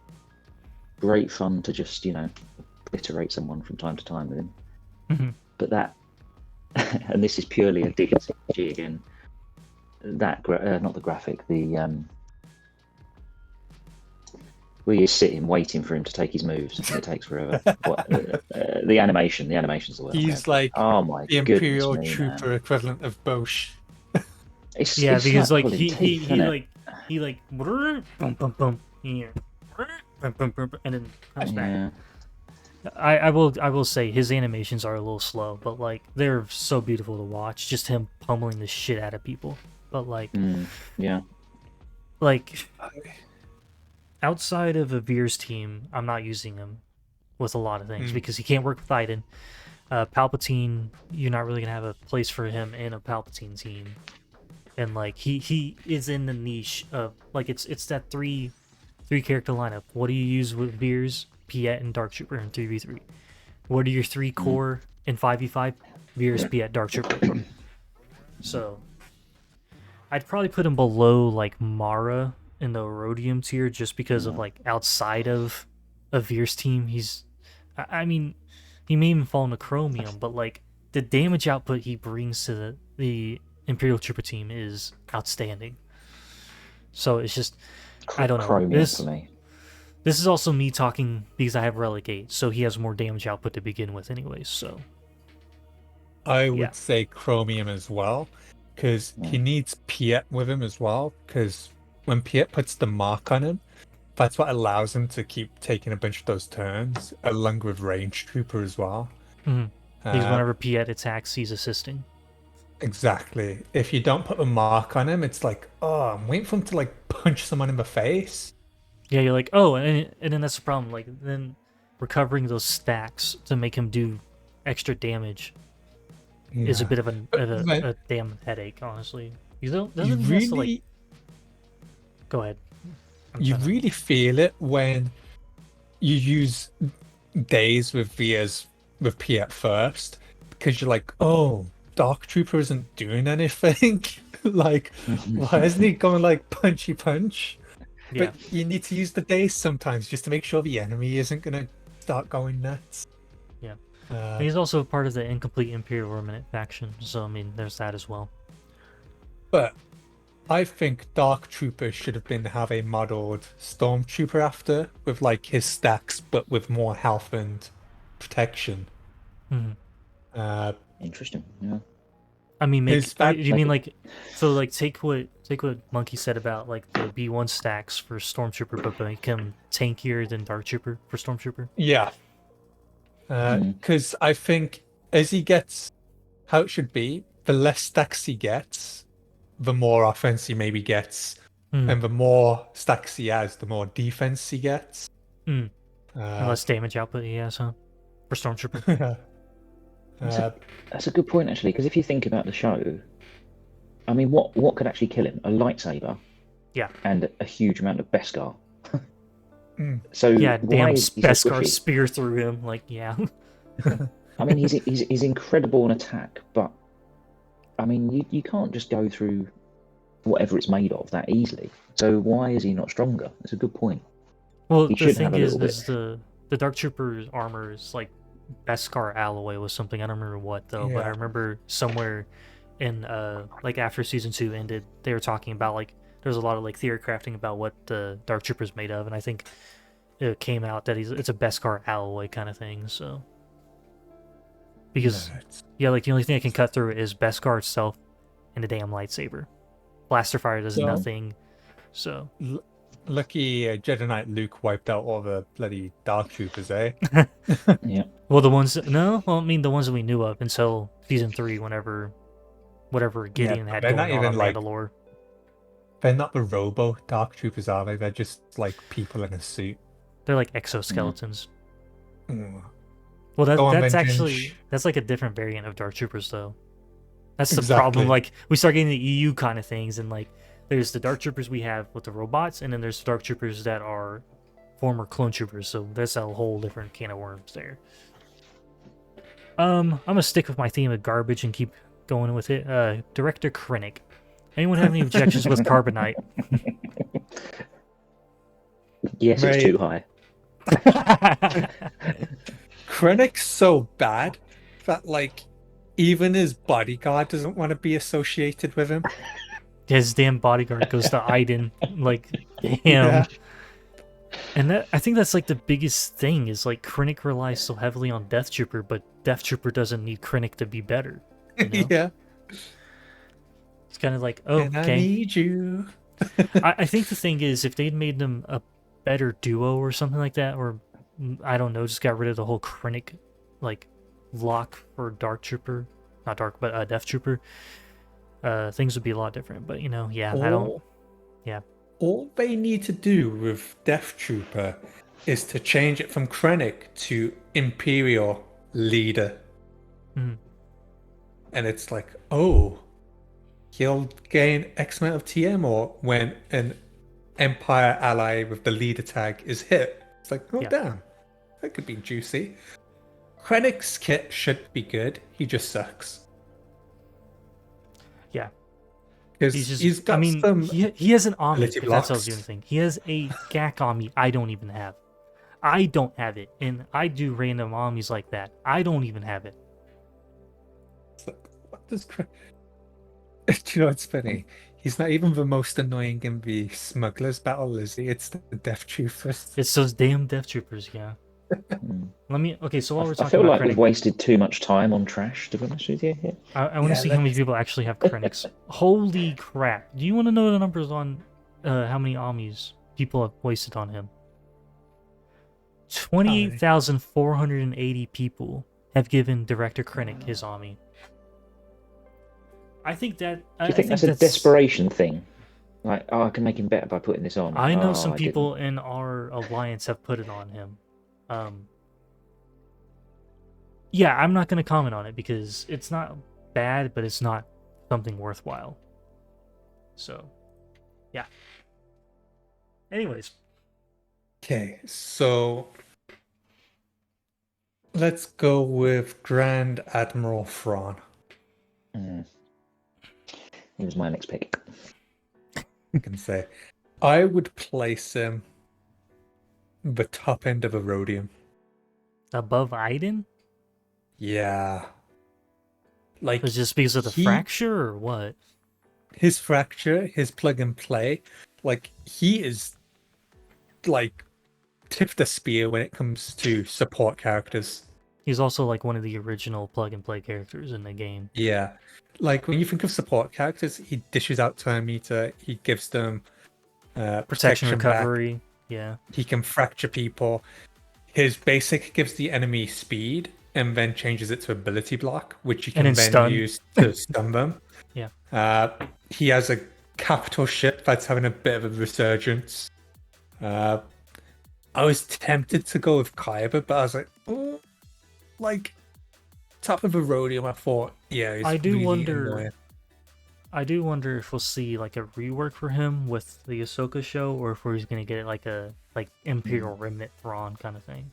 Great fun to just obliterate someone from time to time with him. But that, and this is purely a dig at CG again. That not the graphic, the we are sitting waiting for him to take his moves, and it takes forever. The animation's the worst. He's like the Imperial Trooper equivalent of Bosch. Because like he boom, boom, boom. yeah, and then comes back. I will say his animations are a little slow, but like they're so beautiful to watch. Just him pummeling the shit out of people. But like, like outside of a Veers team, I'm not using him with a lot of things because he can't work with Iden. Palpatine, you're not really gonna have a place for him in a Palpatine team, and like he is in the niche of like it's that three character lineup. What do you use with Veers, Piett, and Darktrooper in 3v3? What are your three core in 5v5? Veers, Piett, Darktrooper. So I'd probably put him below like Mara in the Rhodium tier just because of like outside of a Veers team, I mean, he may even fall into Chromium, but like the damage output he brings to the Imperial Trooper team is outstanding. So it's just, I don't know. Chromium for me. This is also me talking because I have Relegate, so he has more damage output to begin with anyways, so. I would say Chromium as well, because he needs Piett with him as well, because when Piett puts the mark on him, that's what allows him to keep taking a bunch of those turns, along with Range Trooper as well. Because whenever Piett attacks, he's assisting. Exactly. If you don't put a mark on him, it's like, oh, I'm waiting for him to like punch someone in the face. Yeah, you're like, oh, and then that's the problem. Like, then recovering those stacks to make him do extra damage is a bit of a damn headache, honestly. Doesn't he have to, like... Go ahead. You really feel it when you use days with Veers with Piett first, because you're like, oh, Dark Trooper isn't doing anything. Like, why isn't he going like punchy punch? Yeah. But you need to use the days sometimes just to make sure the enemy isn't going to start going nuts. Yeah. He's also part of the incomplete Imperial Remnant faction, so I mean, there's that as well. But I think Dark Trooper should have been have a modeled Stormtrooper after, with like his stacks, but with more health and protection. Interesting. Yeah. I mean, you mean like, so like take what Monkey said about like the B1 stacks for Stormtrooper, but make him tankier than Dark Trooper for Stormtrooper? Yeah. Because I think as he gets how it should be, the less stacks he gets, the more offense he maybe gets, and the more stacks he has, the more defense he gets. Less damage output he has, huh? For Stormtrooper. That's a good point, actually, because if you think about the show, I mean, what could actually kill him? A lightsaber, and a huge amount of Beskar. So yeah, damn Beskar spear through him, like I mean, he's incredible in attack, but I mean, you can't just go through whatever it's made of that easily. So why is he not stronger? That's a good point. Well, the thing is the Dark Trooper's armor is like Beskar alloy was something, I don't remember what though, but I remember somewhere in like after season 2 ended, they were talking about like there's a lot of like theory crafting about what the Dark Trooper's made of, and I think it came out that it's a Beskar alloy kind of thing. So because like the only thing I can cut through is Beskar itself and the damn lightsaber. Blaster fire does nothing. So lucky Jedi Knight Luke wiped out all the bloody Dark Troopers, eh? Yeah. Well, the ones I mean the ones that we knew of until season 3, whatever Gideon had going on Mandalore. They're not the Robo Dark Troopers, are they? They're just like people in a suit. They're like exoskeletons. Well, that's like a different variant of Dark Troopers, though. That's the problem. Like, we start getting the EU kind of things, and like, there's the Dark Troopers we have with the robots, and then there's Dark Troopers that are former clone troopers. So that's a whole different can of worms there. I'm gonna stick with my theme of garbage and keep going with it. Director Krennic. Anyone have any objections with Carbonite? Yes, it's too high. Krennic's so bad that like even his bodyguard doesn't want to be associated with him. His damn bodyguard goes to Iden. Like, damn. Yeah. And I think that's like the biggest thing is like Krennic relies so heavily on Deathtrooper, but Deathtrooper doesn't need Krennic to be better. You know? Yeah. It's kind of like, oh, okay. I need you. I think the thing is, if they'd made them a better duo or something like that, or I don't know, just got rid of the whole Krennic like lock for Deathtrooper, not Dark, but Deathtrooper, things would be a lot different. But All they need to do with Deathtrooper is to change it from Krennic to Imperial Leader. Mm. And it's like, oh, he'll gain X amount of TM, or when an Empire ally with the leader tag is hit. It's like, oh, damn, that could be juicy. Krennic's kit should be good. He just sucks. Yeah. Because he's got some. He has an Omni, if that tells you anything. He has a GAC Omni I don't even have. I don't have it. And I do random Omnis like that. I don't even have it. It's like, what does Do you know what's funny? He's not even the most annoying in the Smugglers battle, is he? It's the Deathtroopers. It's those damn Deathtroopers, yeah. So while we're talking about I feel like Krennic, we've wasted too much time on trash, to be honest with you. I want to see how many people actually have Krennics. Holy crap. Do you want to know the numbers on how many Omnis people have wasted on him? 28,480 people have given Director Krennic his Omni. I think that... Do you think that's a desperation thing? Like, I can make him better by putting this on. I know some people in our alliance have put it on him. Yeah, I'm not going to comment on it because it's not bad, but it's not something worthwhile. So, yeah. Anyways. Okay, so let's go with Grand Admiral Thrawn. He was my next pick. I can say I would place him the top end of a Rhodium. Above Iden? Yeah. Like, it's just because of the fracture or what? His fracture, his plug and play, like he is like tip the spear when it comes to support characters. He's also like one of the original plug and play characters in the game. Yeah. Like when you think of support characters, he dishes out turn meter, he gives them protection recovery. Back. Yeah. He can fracture people. His basic gives the enemy speed and then changes it to ability block, which you can then use to stun them. Yeah. He has a capital ship that's having a bit of a resurgence. I was tempted to go with Kyber, but I was like, oh, like top of a Rhodium. I thought, yeah, he's really annoying. I do wonder if we'll see like a rework for him with the Ahsoka show, or if we're gonna get like a Imperial Remnant Thrawn kind of thing.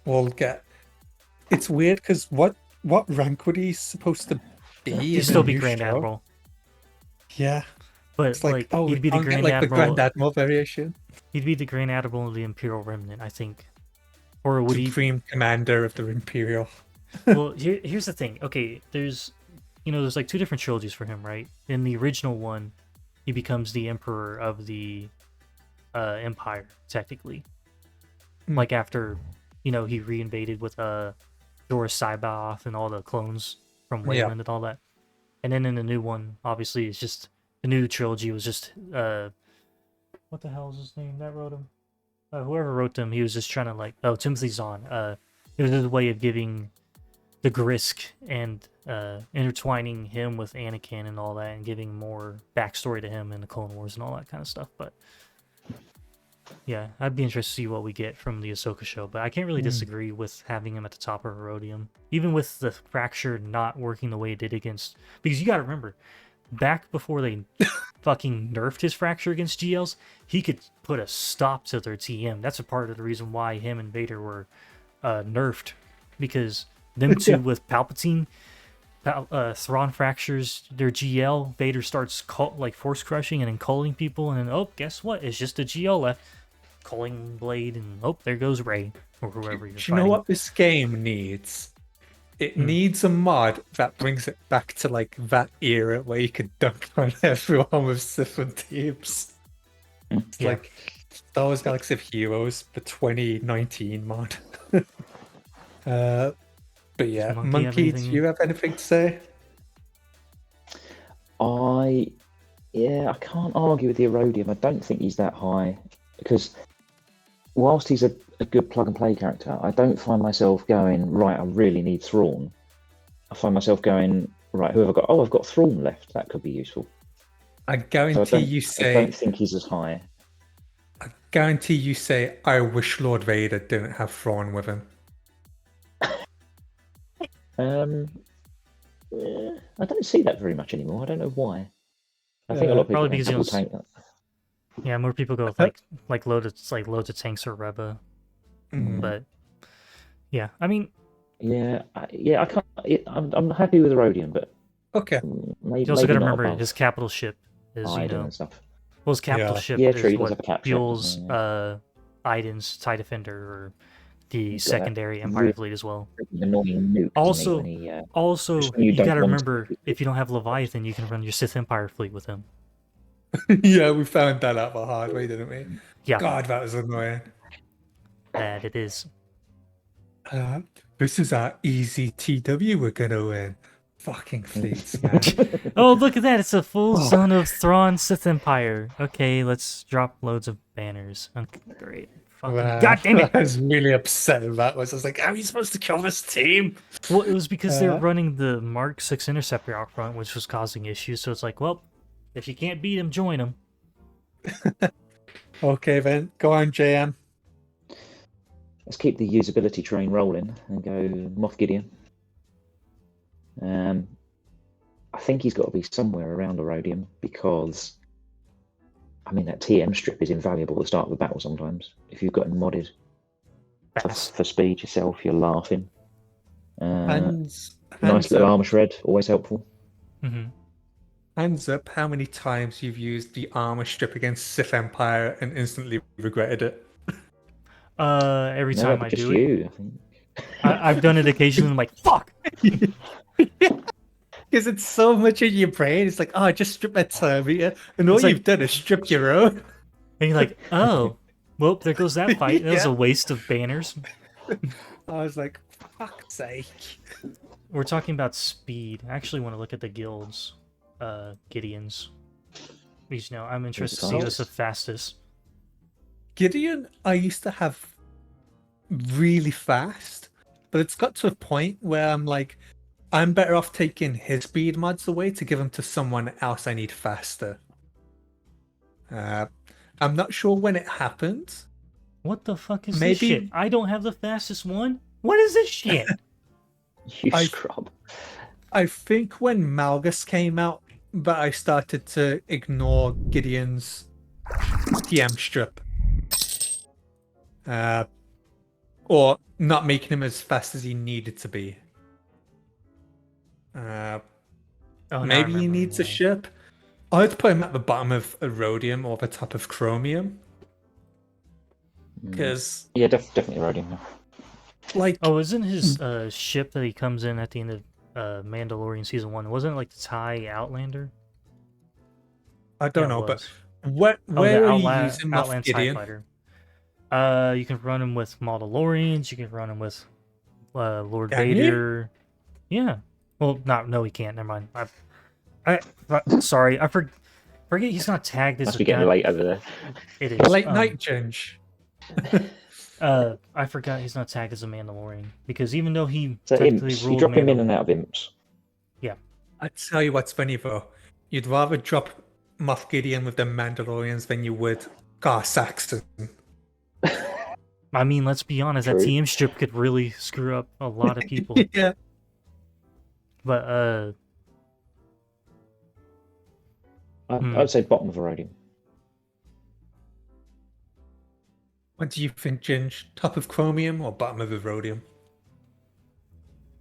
We'll get. It's weird because what rank would he supposed to be? He'd still be Grand Admiral. Yeah, but it's like he'd be the Grand Admiral. The Grand Admiral variation. He'd be the Grand Admiral of the Imperial Remnant, I think. Or would Supreme Commander of the Imperial. Well, here's the thing. Okay, there's like two different trilogies for him, right? In the original one, he becomes the Emperor of the Empire, technically. Like after, he reinvaded with Doris Cyboth and all the clones from Wayland and all that. And then in the new one, obviously, it's just the new trilogy was just what the hell is his name that wrote him? Whoever wrote them, he was just trying to Timothy Zahn. It was his way of giving the Grisk and intertwining him with Anakin and all that, and giving more backstory to him in the Clone Wars and all that kind of stuff. But yeah, I'd be interested to see what we get from the Ahsoka show. But I can't really disagree with having him at the top of Rhodium, even with the fracture not working the way it did against. Because you got to remember, back before they fucking nerfed his fracture against GLs, he could put a stop to their TM. That's a part of the reason why him and Vader were nerfed, because them two with Palpatine, Thrawn fractures their GL, Vader starts force crushing and then culling people, and then guess what? It's just a GL left, culling blade, and there goes Rey or whoever you're fighting. You know what this game needs? It needs a mod that brings it back to that era where you could dunk on everyone with different teams. It's like Star Wars Galaxy of Heroes, the 2019 mod. But yeah, Monkey, do you have anything to say? I can't argue with the Erodium. I don't think he's that high. because whilst he's a good plug-and-play character, I don't find myself going, right, I really need Thrawn. I find myself going, right, who have I got? Oh, I've got Thrawn left. That could be useful. I guarantee you say... I don't think he's as high. I guarantee you say, I wish Lord Vader didn't have Thrawn with him. I don't see that very much anymore. I don't know why. I think a lot of people probably because tank that. Yeah, more people go with like loads of tanks or Reva. But yeah, I mean, I can't. I'm happy with Rodian, but okay. You also got to remember his capital ship is and stuff. Well, his capital ship is what fuels Iden's TIE Defender or the secondary Empire fleet as well. Annoying nuke. Also, you got to remember, if you don't have Leviathan, you can run your Sith Empire fleet with him. Yeah, we found that out the hard way, didn't we? Yeah. God, that was annoying. That it is. This is our easy TW we're gonna win. Fucking fleets, man. Oh, look at that! It's a full son of Thrawn Sith Empire. Okay, let's drop loads of banners. Okay, great. God damn it! I was really upset about this. I was like, how are you supposed to kill this team? Well, it was because they were running the Mark 6 Interceptor out front, which was causing issues. So it's like, well, if you can't beat him, join him. Okay, then. Go on, JM. Let's keep the usability train rolling and go Moff Gideon. I think he's got to be somewhere around the Rodium because, I mean, that TM strip is invaluable at the start of the battle sometimes. If you've got him modded for speed yourself, you're laughing. Nice little armor shred, always helpful. Hands up, how many times you've used the armor strip against Sith Empire and instantly regretted it? Every time I do it. I think. I've done it occasionally. I'm like, fuck. Because it's so much in your brain. It's like, oh, just strip my Terminator, and all you've done is strip your own. And you're like, oh, well, there goes that fight. That was a waste of banners. I was like, fuck's sake. We're talking about speed. I actually want to look at the guilds, Gideon's. Because, I'm interested to see who's the fastest. Gideon, I used to have really fast, but it's got to a point where I'm like, I'm better off taking his speed mods away to give them to someone else I need faster. I'm not sure when it happened. What the fuck is this shit? I don't have the fastest one? What is this shit? You scrub. I think when Malgus came out, but I started to ignore Gideon's TM strip. Or not making him as fast as he needed to be. Maybe he needs a ship. I'd put him at the bottom of Rhodium or the top of Chromium. Because definitely Rhodium. Isn't his ship that he comes in at the end of Mandalorian season 1? Wasn't it like the TIE Outlander? I don't know, but where are you using Moff Gideon? You can run him with Mandalorians. You can run him with Lord Vader. Yeah. Well, no, he can't. Never mind. Sorry, I forget he's not tagged as. Must be getting late over there. It is late night, Ginge. I forgot he's not tagged as a Mandalorian because even though he technically ruled, you drop him in and out of imps. Yeah. I tell you what's funny though, you'd rather drop Moff Gideon with the Mandalorians than you would Gar Saxon. I mean, let's be honest, that TM strip could really screw up a lot of people. Yeah. But I'd say bottom of a Rhodium. What do you think, Ginge? Top of Chromium or bottom of the Rhodium?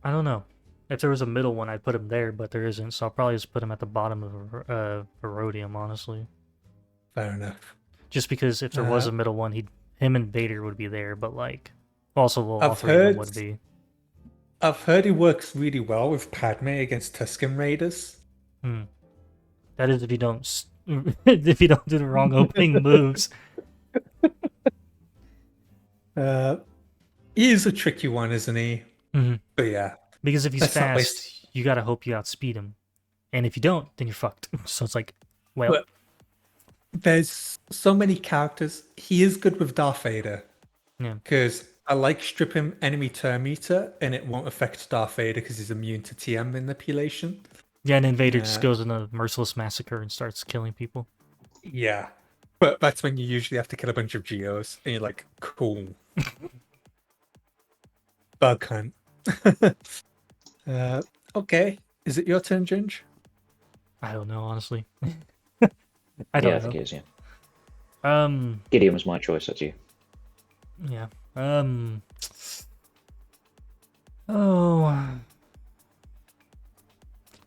I don't know. If there was a middle one, I'd put him there, but there isn't, so I'll probably just put him at the bottom of a Rhodium, honestly. Fair enough. Just because if there was a middle one, him and Vader would be there, but also all three of them would be. I've heard he works really well with Padme against Tusken Raiders. That is if you don't do the wrong opening moves. He is a tricky one, isn't he? But yeah. Because if he's fast, you gotta hope you outspeed him. And if you don't, then you're fucked. So it's like, well... there's so many characters. He is good with Darth Vader. Yeah. Because I like strip him enemy turn meter, and it won't affect Darth Vader because he's immune to TM manipulation. Yeah, and then Vader just goes in a merciless massacre and starts killing people. Yeah. But that's when you usually have to kill a bunch of Geos, and you're like, cool. Bug hunt. Okay. Is it your turn, Ginge? I don't know, honestly. I don't know. I think it is, yeah. Gideon was my choice, that's you. Yeah. Oh.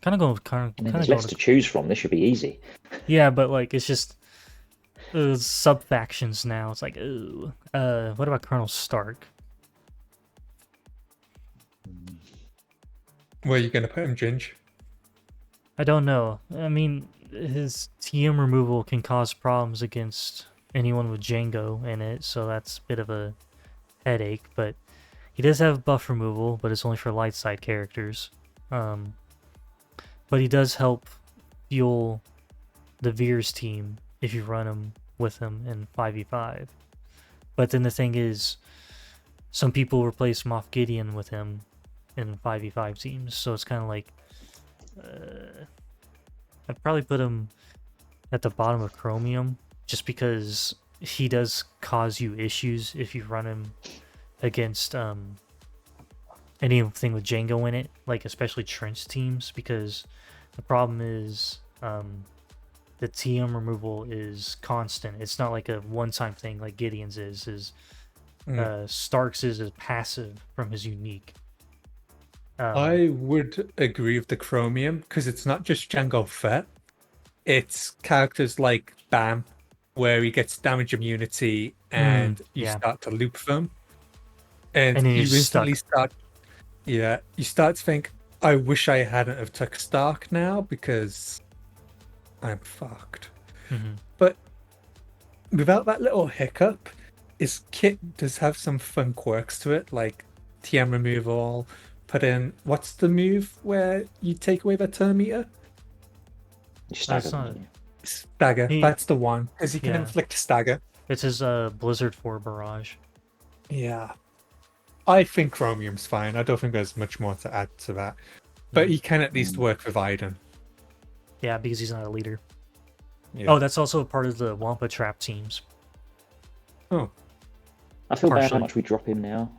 Kind of going with there's less to choose from. This should be easy. Yeah, but like it's just sub factions now. It's like, ooh. What about Colonel Starck? Where are you gonna put him, Ginge? I don't know. I mean, his TM removal can cause problems against anyone with Django in it, so that's a bit of a headache. But he does have buff removal, but it's only for light side characters. But he does help fuel the Veers team if you run him with him in 5v5. But then the thing is, some people replace Moff Gideon with him in 5v5 teams, so it's kind of like I'd probably put him at the bottom of Chromium just because he does cause you issues if you run him against anything with Django in it, like especially trench teams, because the problem is the TM removal is constant. It's not like a one-time thing like Gideon's is. Stark's is passive from his unique. I would agree with the Chromium because it's not just Django Fett. It's characters like Bam, where he gets damage immunity and you start to loop them. And you instantly start... Yeah, you start to think, I wish I hadn't have took Starck now because I'm fucked. But without that little hiccup, his kit does have some fun quirks to it, like TM removal. Put in, what's the move where you take away the turn meter? Stagger. Stagger, that's the one. Because he can inflict stagger. It's his Blizzard 4 barrage. Yeah. I think Chromium's fine. I don't think there's much more to add to that. But he can at least work with Iden. Yeah, because he's not a leader. Yeah. Oh, that's also a part of the Wampa Trap teams. Oh. I feel bad how much we drop him now.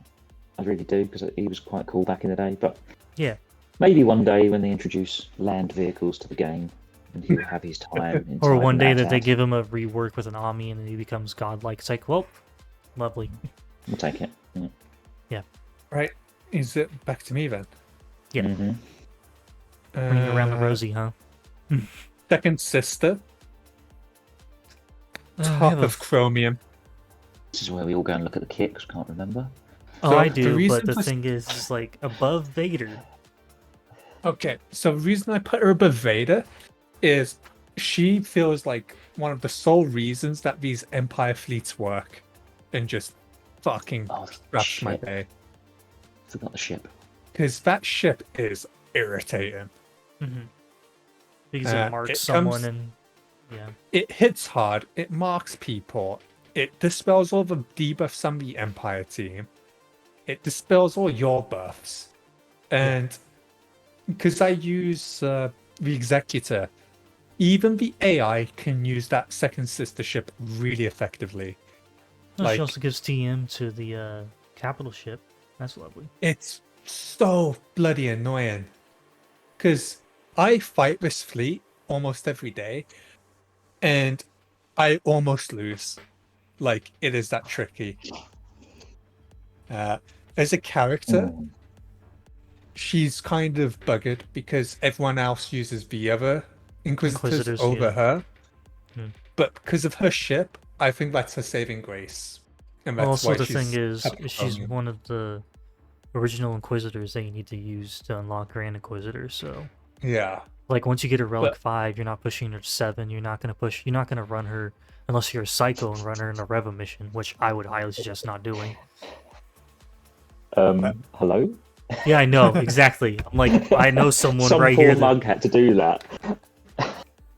I really do, because he was quite cool back in the day. But yeah, maybe one day when they introduce land vehicles to the game, and he'll have his time. Or one day that they give him a rework with an Ami and then he becomes godlike. It's like, well, lovely. We'll take it. Yeah. Right. Is it back to me then? Yeah. Bring it around the rosy, huh? Second sister. Top of Chromium. This is where we all go and look at the kit because we can't remember. Oh, so I do, but the thing is like above Vader. Okay, so the reason I put her above Vader is she feels like one of the sole reasons that these Empire fleets work, and just fucking wraps my day. Forgot the ship. Because that ship is irritating. Because it marks someone and it hits hard. It marks people. It dispels all the debuffs on the Empire team. It dispels all your buffs. And because I use the Executor, even the AI can use that second sister ship really effectively. She also gives TM to the capital ship. That's lovely. It's so bloody annoying. Because I fight this fleet almost every day, and I almost lose. Like, it is that tricky. As a character, she's kind of buggered because everyone else uses the other Inquisitors over her. But because of her ship, I think that's her saving grace. And that's also, why the thing is, she's one of the original Inquisitors that you need to use to unlock Grand Inquisitor. So yeah, like once you get a Relic 5, you're not pushing her to 7. You're not gonna run her unless you're a psycho and run her in a Reva mission, which I would highly suggest not doing. Hello? Yeah, I know, exactly. I'm like, I know someone right here. Some poor mug had to do that.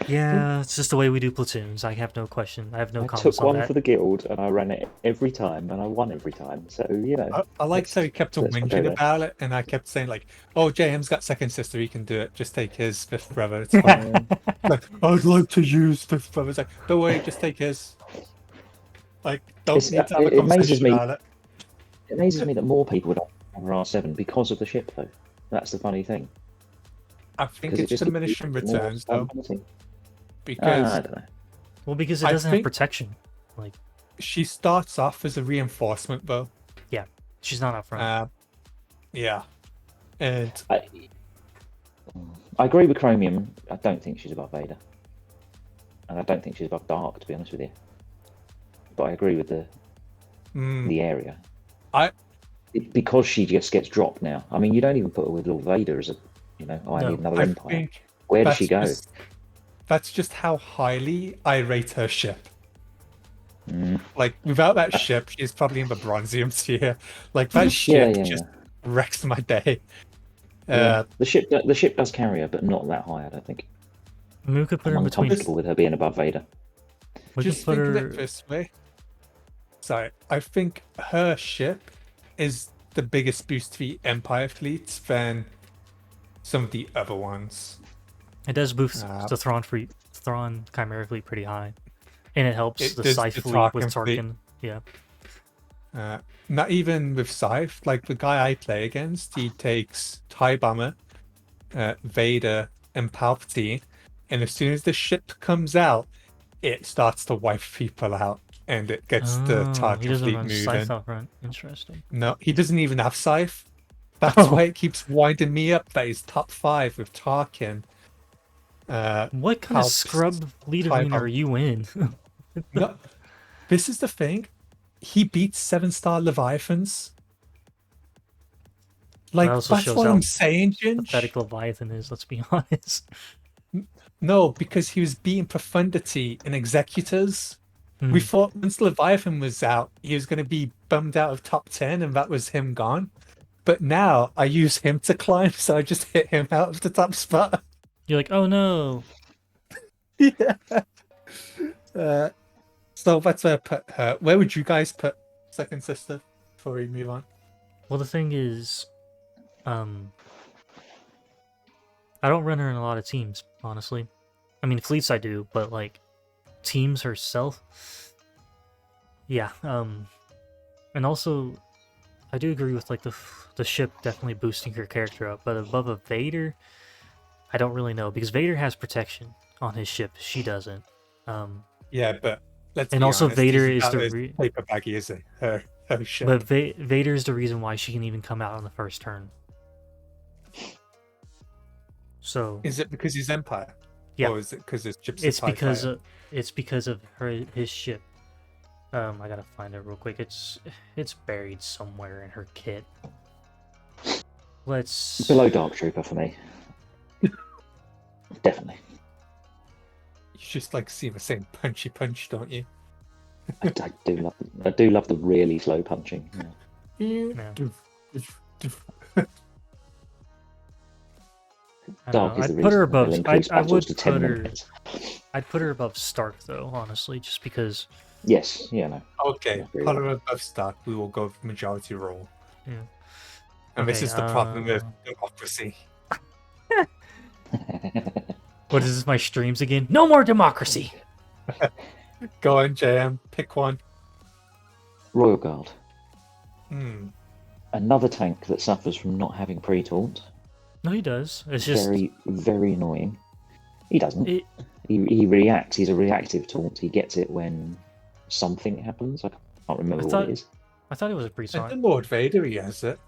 Yeah, it's just the way we do platoons. I have no question. I have no comments on that. I took one for the guild, and I ran it every time, and I won every time. So, you know. I liked how he kept whinging about it, and I kept saying, like, oh, JM's got second sister, he can do it. Just take his fifth brother. It's fine. Like, I'd like to use fifth brother. It's like, don't worry, just take his. Like, don't need to have a conversation about it. It amazes me that more people would have R7 because of the ship, though. That's the funny thing. I think it's diminishing returns, though. Because I don't know. Well, because it doesn't have protection. Like, she starts off as a reinforcement, though. Yeah, she's not up front. Yeah, and I agree with Chromium. I don't think she's above Vader, and I don't think she's above Dark, to be honest with you. But I agree with the area. Because she just gets dropped now. I mean, you don't even put her with Lord Vader as a, you know, I need another Empire. Where does she go? That's just how highly I rate her ship. Like, without that ship, she's probably in the Bronzium tier. Like, that ship just wrecks my day. The ship does carry her, but not that high, I don't think. I mean, we could put her in between. I'm comfortable with her being above Vader. Just think of it this way. Sorry, I think her ship is the biggest boost to the Empire fleets than some of the other ones. It does boost the Thrawn Chimera fleet pretty high, and it helps the Scythe fleet with Tarkin. Yeah. Not even with Scythe. Like, the guy I play against, he takes TIE Bomber, Vader, and Palpatine, and as soon as the ship comes out, it starts to wipe people out, and it gets the Tarkin fleet moving. Scythe out front. Interesting. No, he doesn't even have Scythe. That's why it keeps winding me up that he's top 5 with Tarkin. What kind of scrub leader are you in? No, this is the thing. He beats 7-star Leviathans. Like, that's what I'm saying, Ginge. Pathetic Leviathan is, let's be honest. No, because he was beating Profundity and Executors. We thought once Leviathan was out, he was going to be bummed out of top 10, and that was him gone. But now I use him to climb, so I just hit him out of the top spot. You're like, oh no. Yeah. So that's where I put her. Where would you guys put second sister before we move on? Well, the thing is, I don't run her in a lot of teams, honestly. I mean, fleets I do, but like teams herself, yeah. And also, I do agree with like the ship definitely boosting her character up, but above a Vader, I don't really know, because Vader has protection on his ship. She doesn't. Yeah, but let's and be also honest, Vader is the paper baggy, is it? Her ship. But Vader is the reason why she can even come out on the first turn. So is it because he's Empire? Yeah. Or is it because his ship's it's because of his ship. I gotta find it real quick. It's buried somewhere in her kit. Let's below Dark Trooper for me. Definitely. You just like see the same punchy punch, don't you? I do love the really slow punching. Yeah. I'd put her above. I would put her. I'd put her above Starck though, honestly, just because. Yes. Yeah. No. Okay. Put her above Starck. We will go with majority role. Yeah. And this is the problem with democracy. What is this? My streams again? No more democracy. Go on, JM. Pick one. Royal Guard. Another tank that suffers from not having pre-taunt. No, he does. It's just very, very annoying. He doesn't. He reacts. He's a reactive taunt. He gets it when something happens. I can't remember what it is. I thought it was a pre-taunt. Under Lord Vader, he has it.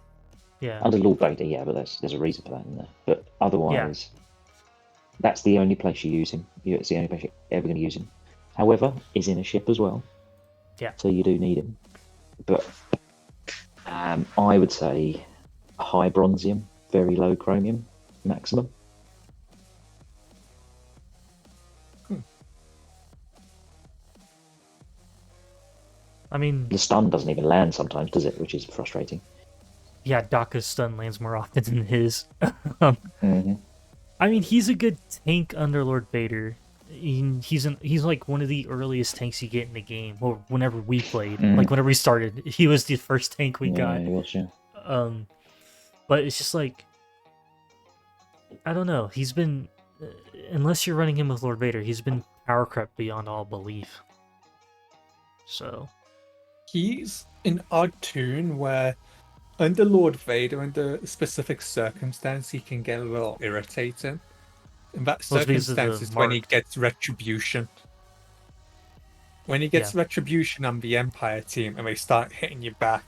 Yeah. Under Lord Vader, yeah, but there's a reason for that in there. But otherwise, that's the only place you use him. It's the only place you're ever going to use him. However, he's in a ship as well. Yeah. So you do need him. But I would say high bronzium, very low chromium, maximum. I mean, the stun doesn't even land sometimes, does it? Which is frustrating. Yeah, Daka's stun lands more often than his. I mean, he's a good tank under Lord Vader, he's like one of the earliest tanks you get in the game. Or whenever we played, like whenever we started, he was the first tank we got. He was, yeah. But it's just like, I don't know. He's been, unless you're running him with Lord Vader, he's been power crept beyond all belief. So he's an odd tune where under Lord Vader, under specific circumstance, he can get a little irritating. In that circumstance is when he gets retribution. When he gets retribution on the Empire team and they start hitting you back.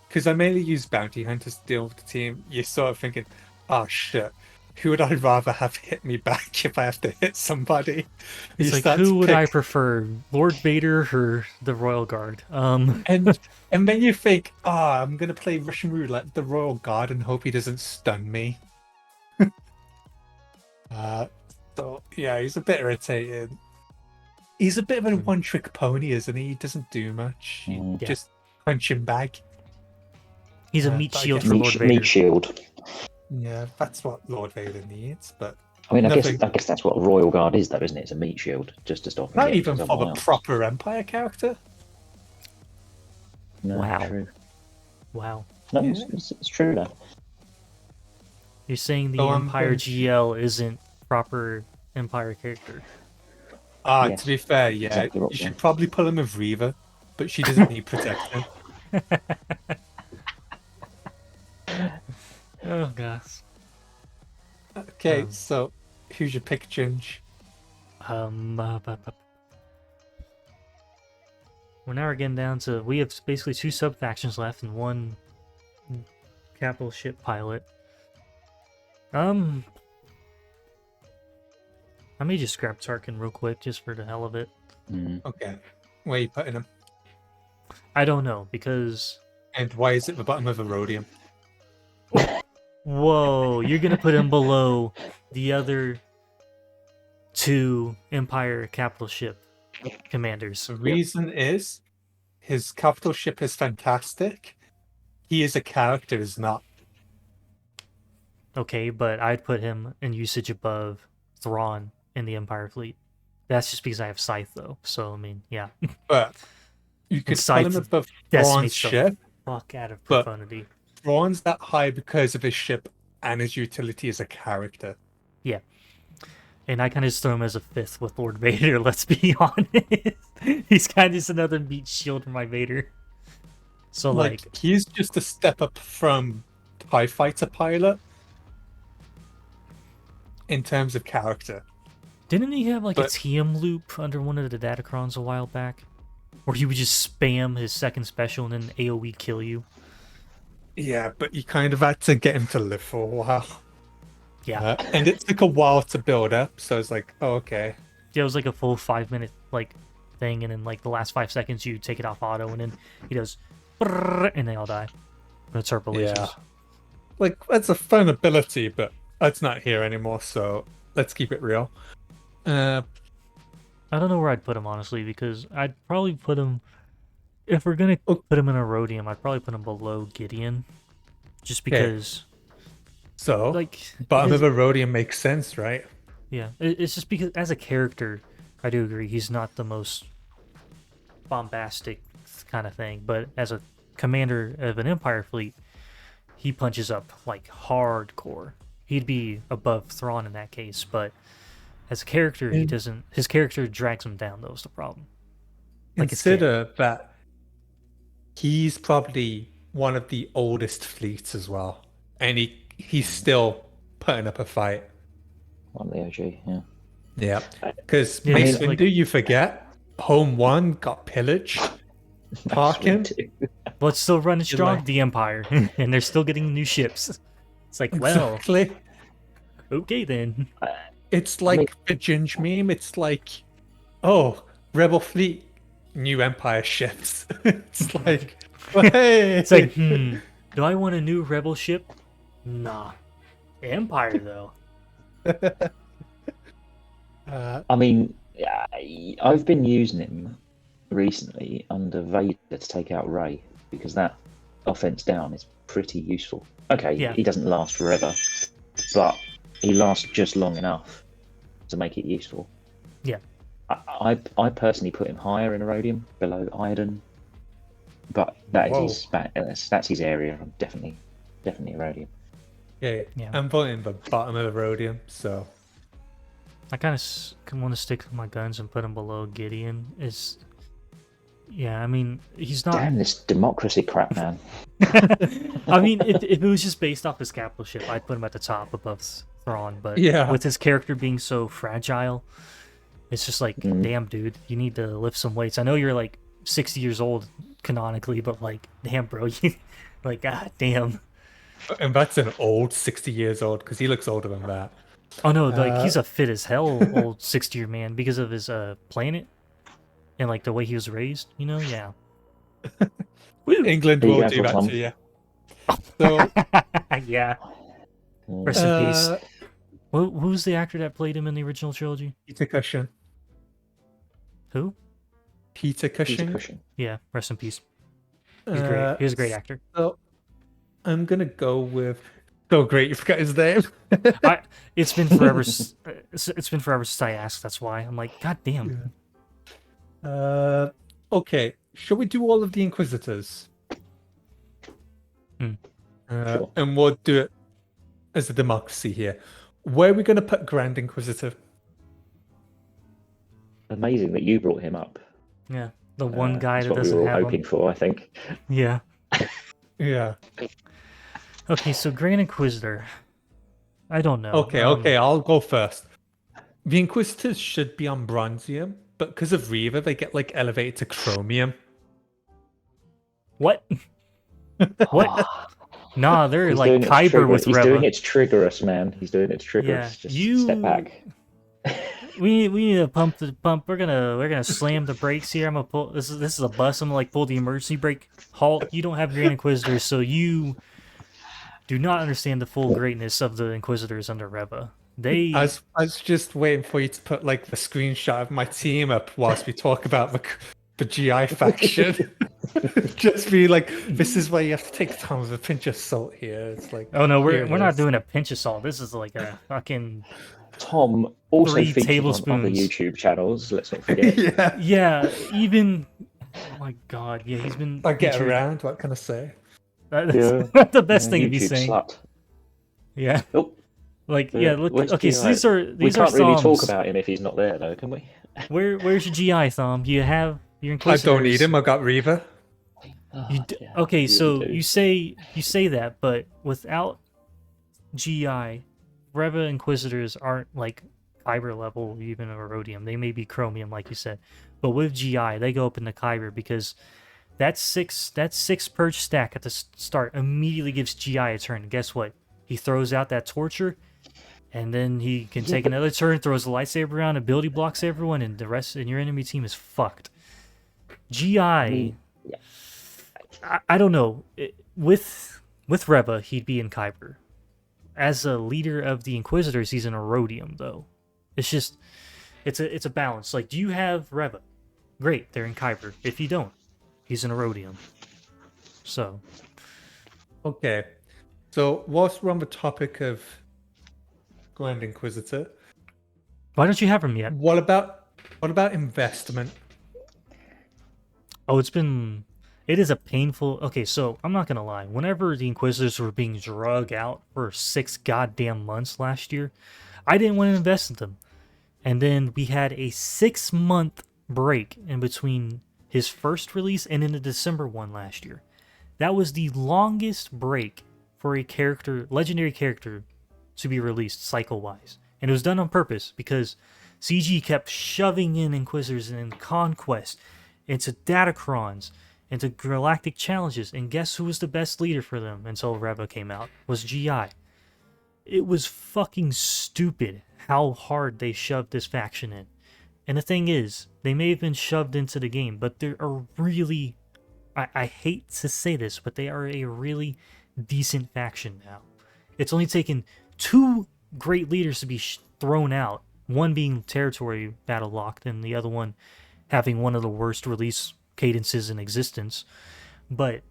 Because I mainly use bounty hunters to deal with the team. You're sort of thinking, oh shit, who would I rather have hit me back if I have to hit somebody? It's like, who would I prefer, Lord Vader or the Royal Guard? And then you think, I'm gonna play Russian roulette with the Royal Guard and hope he doesn't stun me. So yeah, he's a bit irritating. He's a bit of a one-trick pony, isn't he? He doesn't do much. You just punch him back. He's a meat shield for Lord Vader. Meat shield. Yeah, that's what Lord Vader needs, but I mean, I guess that's what a Royal Guard is, though, isn't it? It's a meat shield, just to stop him. Not even for the proper Empire character. No, wow. True. Wow. No, it's true, though. You're saying the Empire GL isn't proper Empire character? To be fair, yeah. Exactly you should probably pull him with Reva, but she doesn't need protection. Oh, gosh. Okay, so who's your pick, Ginge? We're now getting down to, we have basically 2 sub-factions left and 1 capital ship pilot. I may just grab Tarkin real quick, just for the hell of it. Okay. Where are you putting him? I don't know, because... And why is it the bottom of a rhodium? Whoa, you're gonna put him below the other 2 Empire capital ship commanders. The reason is, his capital ship is fantastic. He is a character, is not. Okay, but I'd put him in usage above Thrawn in the Empire fleet. That's just because I have Scythe, though. So, I mean, yeah. But you could put him above Thrawn's ship. Fuck out of profundity. Thrawn's that high because of his ship and his utility as a character. Yeah. And I kind of just throw him as a 5th with Lord Vader, let's be honest. He's kind of just another meat shield for my Vader. So, like... He's just a step up from TIE Fighter pilot in terms of character. Didn't he have, like, a TM loop under one of the Datacrons a while back? Where he would just spam his second special and then AoE kill you? Yeah, but you kind of had to get him to live for a while. Yeah. And it took a while to build up, so it's like, oh, okay. Yeah, it was like a full 5-minute, like, thing, and then, like, the last 5 seconds you take it off auto, and then he does... and they all die. And it's purple lasers. Yeah. Like, that's a fun ability, but that's not here anymore, so let's keep it real. I don't know where I'd put him, honestly, because I'd probably put him... If we're gonna put him in a rhodium, I'd probably put him below Gideon. Just because... So, like, bottom of a rhodium makes sense, right? Yeah, it's just because, as a character, I do agree, he's not the most bombastic kind of thing, but as a commander of an Empire fleet, he punches up, like, hardcore. He'd be above Thrawn in that case, but as a character, he doesn't... His character drags him down, though, is the problem. Like, consider that he's probably one of the oldest fleets as well, and he's still putting up a fight. On the OG, yeah. Yeah, because Mace Windu, you forget, Home 1 got pillaged. Tarkin. But it's still running strong, the Empire, and they're still getting new ships. It's like, well, exactly. Okay then. It's like the Ginge meme. It's like, oh, Rebel fleet, new Empire ships. It's like, hey. It's like, do I want a new Rebel ship? Nah. Empire, though. I mean, I've been using him recently under Vader to take out Rey, because that offense down is pretty useful. Okay, he doesn't last forever, but he lasts just long enough to make it useful. Yeah. I personally put him higher in Erodium, below Iden, but that's his area. I'm definitely Erodium. Yeah, I'm voting the bottom of Erodium, so I kind of want to stick with my guns and put him below Gideon. Yeah, I mean, he's not. Damn this democracy crap, man. I mean, if it was just based off his capital ship, I'd put him at the top above Thrawn. But with his character being so fragile, it's just like, damn, dude, you need to lift some weights. I know you're like 60 years old canonically, but like, damn, bro, like, god damn. And that's an old 60 years old, because he looks older than that. Oh no, like he's a fit as hell old 60-year man because of his planet and like the way he was raised. You know, yeah. England will do that to you. So yeah. Rest in peace. Who's the actor that played him in the original trilogy? Peter Cushing. Who? Peter Cushing. Yeah, rest in peace. He's great. He was a great actor. So I'm gonna go with. So great, you forgot his name. It's been forever. It's been forever since I asked. That's why I'm like, god damn. Yeah. Okay. Shall we do all of the Inquisitors? Sure. And we'll do it as a democracy here. Where are we going to put Grand Inquisitor? Amazing that you brought him up. Yeah, the one guy that what doesn't we were have all hoping for, I think. Yeah. Yeah. Okay, so Grand Inquisitor. I don't know. Okay, I'll go first. The Inquisitors should be on Bronzium, but because of Reva, they get like elevated to Chromium. What? What? Nah, they're like Kyber with Reva. He's doing it to trigger us, man. He's doing it to trigger us. Just step back. We need to pump the pump. We're gonna slam the brakes here. I'm gonna pull. This is a bus. I'm gonna like pull the emergency brake. Halt! You don't have Grand Inquisitors, so you do not understand the full greatness of the Inquisitors under Reva. I was just waiting for you to put like the screenshot of my team up whilst we talk about the GI faction. Just be like, this is where you have to take Thom with a pinch of salt here. It's like, oh no, we're not doing a pinch of salt. This is like a fucking Thom also 3 features tablespoons on other YouTube channels. Let's not forget. Yeah. Even. Oh my god. Yeah, he's been. I get around. What can I say? That's not the best thing to be saying. Slut. Yeah. Oh. Like look. Okay, so these are we can't really talk about him if he's not there, though, can we? Where's your GI, Thom? Do you have your Inquisitors? I don't need him. I got Reva. Okay, so you say that, but without GI, Reva Inquisitors aren't like Kyber level, even or Erodium. They may be Chromium, like you said, but with GI, they go up into Kyber because that six purge stack at the start immediately gives GI a turn. And guess what? He throws out that torture, and then he can take another turn, throws the lightsaber around, ability blocks everyone, and the rest and your enemy team is fucked. GI. I don't know. With Reva, he'd be in Kyber. As a leader of the Inquisitors, he's in Erodium, though. It's just, it's a balance. Like, do you have Reva? Great, they're in Kyber. If you don't, he's in Erodium. So. Okay. So, whilst we're on the topic of Grand Inquisitor, why don't you have him yet? What about investment? Oh, it is a painful. Okay, so I'm not gonna lie. Whenever the Inquisitors were being drug out for 6 goddamn months last year, I didn't want to invest in them. And then we had a 6-month break in between his first release and in the December one last year. That was the longest break for a legendary character, to be released cycle-wise. And it was done on purpose because CG kept shoving in Inquisitors and Conquest into Datacrons, into Galactic Challenges, and guess who was the best leader for them until Reva came out? Was GI. It was fucking stupid how hard they shoved this faction in. And the thing is, they may have been shoved into the game, but they're a really... I hate to say this, but they are a really decent faction now. It's only taken 2 great leaders to be thrown out, one being territory battle locked and the other one having one of the worst release cadences in existence, but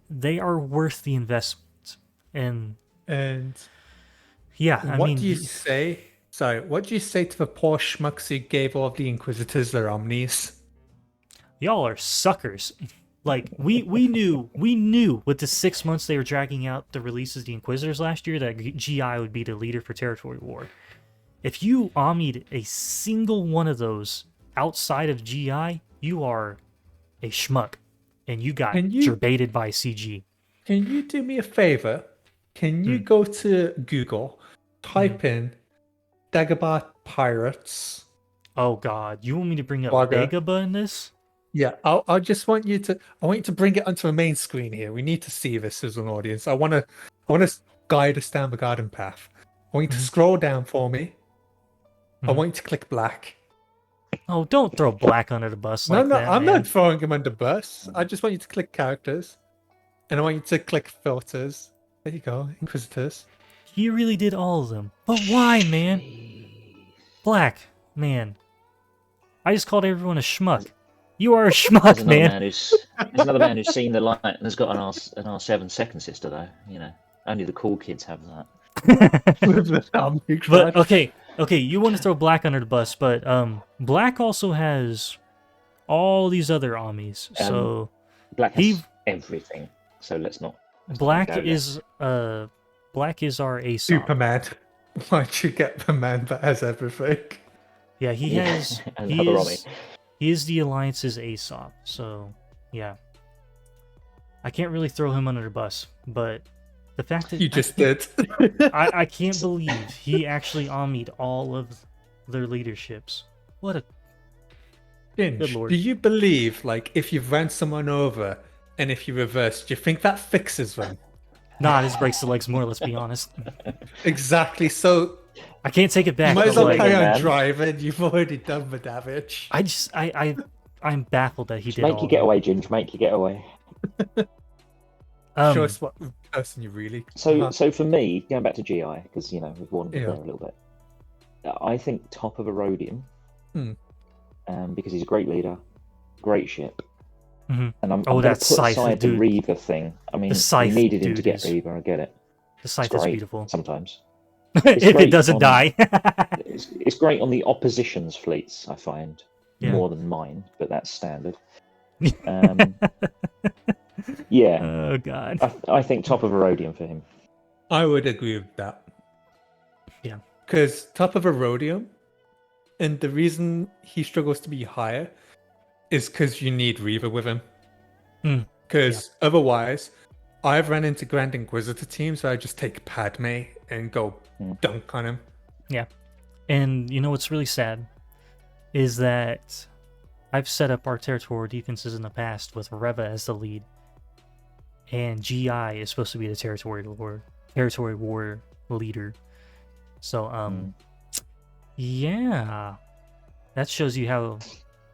they are worth the investment. And yeah, what do you say So, what do you say to the poor schmucks who gave all of the Inquisitors their Omnis? Y'all are suckers. Like, we knew with the 6 months they were dragging out the releases of the Inquisitors last year that GI would be the leader for territory war. If you omnied a single one of those outside of GI, you are a schmuck. And you got gerbated by CG. Can you do me a favor? Can you go to Google, type in Dagobah Pirates? Oh God, you want me to bring up Dagobah in this? Yeah, I just want you to. I want you to bring it onto a main screen here. We need to see this as an audience. I want to guide us down the garden path. I want you to scroll down for me. I want you to click black. Oh, don't throw black under the bus No, like that. I'm not throwing him under the bus. I just want you to click characters, and I want you to click filters. There you go, Inquisitors. He really did all of them, but why, man? Black, man. I just called everyone a schmuck. You are a schmuck, man. There's another man who's seen the light and has got an R7 second sister, though. You know, only the cool kids have that. But okay, you want to throw black under the bus, but black also has all these other armies. So black has everything. So let's not. Black is our Aesop. Superman. Why'd you get the man that has everything? Yeah, he is the Alliance's Aesop. So yeah, I can't really throw him under the bus, but the fact that you just did. I can't believe he actually omnied all of their leaderships. What a good lord. Do you believe, like, if you've ran someone over and if you reverse, do you think that fixes them? Nah, this breaks the legs more, let's be honest. Exactly, so I can't take it back. You might as well carry on driving, you've already done the damage. I'm baffled that he did make you get away, Ginge, make you get away. Show us what person you really. So for me, going back to GI, because you know we've wandered there a little bit. I think top of Erodium, because he's a great leader, great ship, and I'm going to put aside the Reva thing. I mean, you needed him to get Reva. I get it. The scythe is beautiful sometimes. If it doesn't die. It's great on the opposition's fleets, I find, more than mine, but that's standard. Yeah. Oh God. I think top of Erodium for him. I would agree with that. Yeah. Because top of Erodium, and the reason he struggles to be higher is because you need Reva with him. Because otherwise, I've ran into Grand Inquisitor teams where I just take Padme and go dunk on him. Yeah. And you know what's really sad is that I've set up our territorial defenses in the past with Reva as the lead. And GI is supposed to be the territory war leader. So yeah. That shows you how.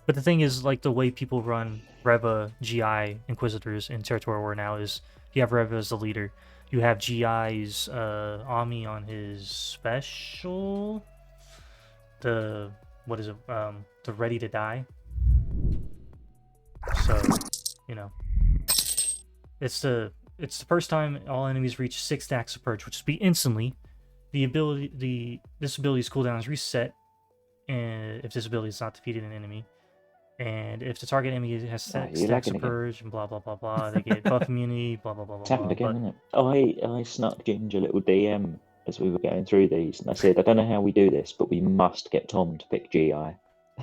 But the thing is, like, the way people run Reva, GI, Inquisitors in territorial war now is you have Reva as the leader. You have GI's Ami on his special. The ready to die. So, you know. It's the first time all enemies reach 6 stacks of purge, which will be instantly. This ability's cooldown is reset, and if this ability is not defeated an enemy, and if the target enemy has stacks of purge and blah blah blah blah, they get buff immunity, blah blah blah blah. It's happened again, isn't it? I snuck Ginger a little DM as we were going through these, and I said, I don't know how we do this, but we must get Thom to pick GI.